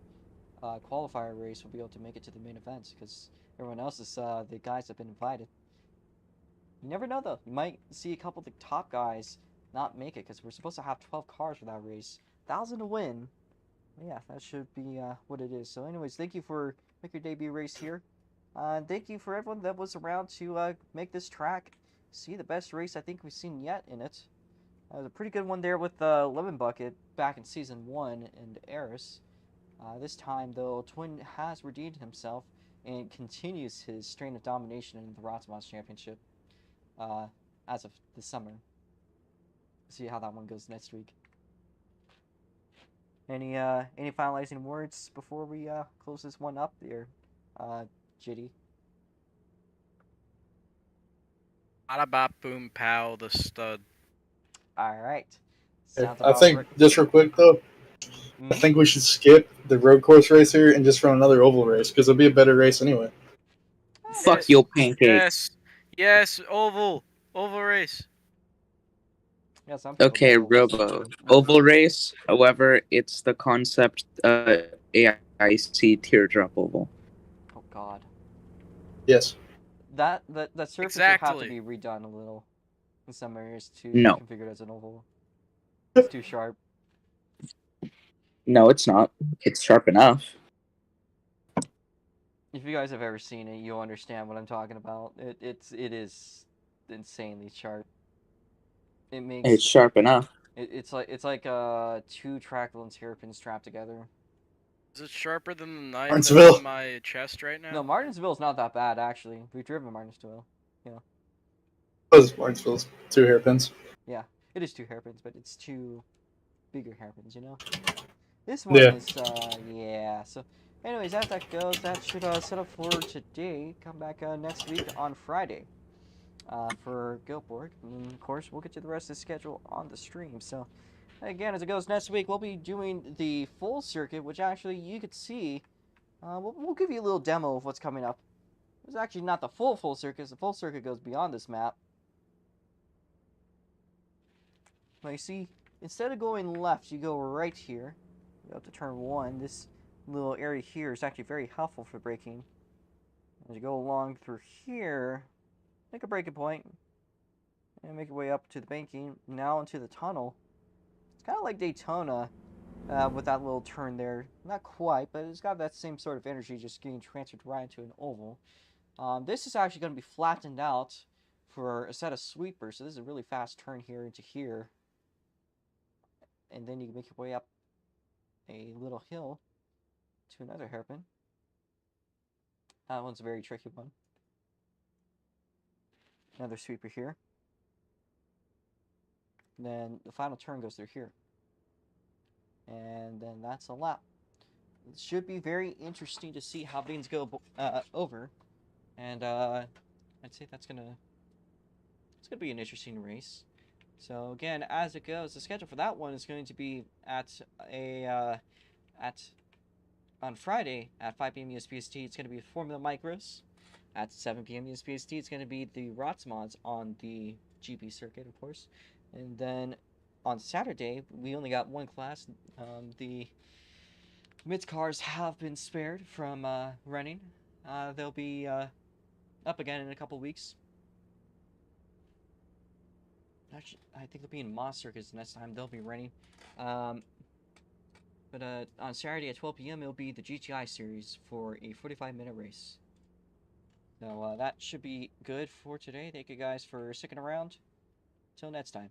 qualifier race will be able to make it to the main event because everyone else is the guys have been invited. You never know though. You might see a couple of the top guys not make it because we're supposed to have 12 cars for that race. 1,000 to win. Yeah, that should be what it is. So, anyways, thank you for making your debut race here. Thank you for everyone that was around to make this track see the best race I think we've seen yet in it. It was a pretty good one there with Lemon Bucket back in Season 1 and Eris. This time, though, Twin has redeemed himself and continues his strain of domination in the ROX Mods Championship as of this summer. See how that one goes next week. Any finalizing words before we close this one up there, JD? Bada bop boom pow, the stud. All right. Hey, Sounds I about think, just real quick though, I think we should skip the road course race here and just run another oval race because it'll be a better race anyway. Fuck your pancake. Yes, oval race. Yeah, some people Okay, do ovals. Robo. Oval race, however, it's the concept AIC teardrop oval. Oh God. Yes. That surface would have to Exactly. be redone a little in some areas to No. be configured as an oval. It's too sharp. No, it's not. It's sharp enough. If you guys have ever seen it, you'll understand what I'm talking about. It is insanely sharp. It makes It's sharp enough. it's like two track-lens hairpins strapped together. Is it sharper than the knife that's Martinsville. in my chest right now? No, Martinsville is not that bad actually. We've driven Martinsville. Those Martinsville's 2 hairpins. Yeah, it is two hairpins, but it's two bigger hairpins, you know? This one Yeah. is, yeah. So, anyways, as that goes, that should set up for today. Come back next week on Friday for Goteborg. And, of course, we'll get to the rest of the schedule on the stream. So, again, as it goes next week, we'll be doing the full circuit, which actually you could see. We'll give you a little demo of what's coming up. It's actually not the full circuit. The full circuit goes beyond this map. Now you see, instead of going left, you go right here. You go up to turn 1. This little area here is actually very helpful for braking. As you go along through here, make a braking point, and make your way up to the banking, now into the tunnel. It's kind of like Daytona with that little turn there. Not quite, but it's got that same sort of energy, just getting transferred right into an oval. This is actually going to be flattened out for a set of sweepers, so this is a really fast turn here into here. And then you can make your way up a little hill to another hairpin. That one's a very tricky one. Another sweeper here. And then the final turn goes through here. And then that's a lap. It should be very interesting to see how things go over. And I'd say it's gonna be an interesting race. So again, as it goes, the schedule for that one is going to be on Friday at 5 p.m. US PST. It's going to be Formula Micros. At 7 p.m. US PST, it's going to be the ROX Mods on the GP circuit, of course. And then on Saturday, we only got one class. The mids cars have been spared from running. They'll be up again in a couple weeks. Actually, I think they'll be in Moss circuits next time. They'll be running. But on Saturday at 12 p.m., it'll be the GTI series for a 45-minute race. So that should be good for today. Thank you guys for sticking around. Till next time.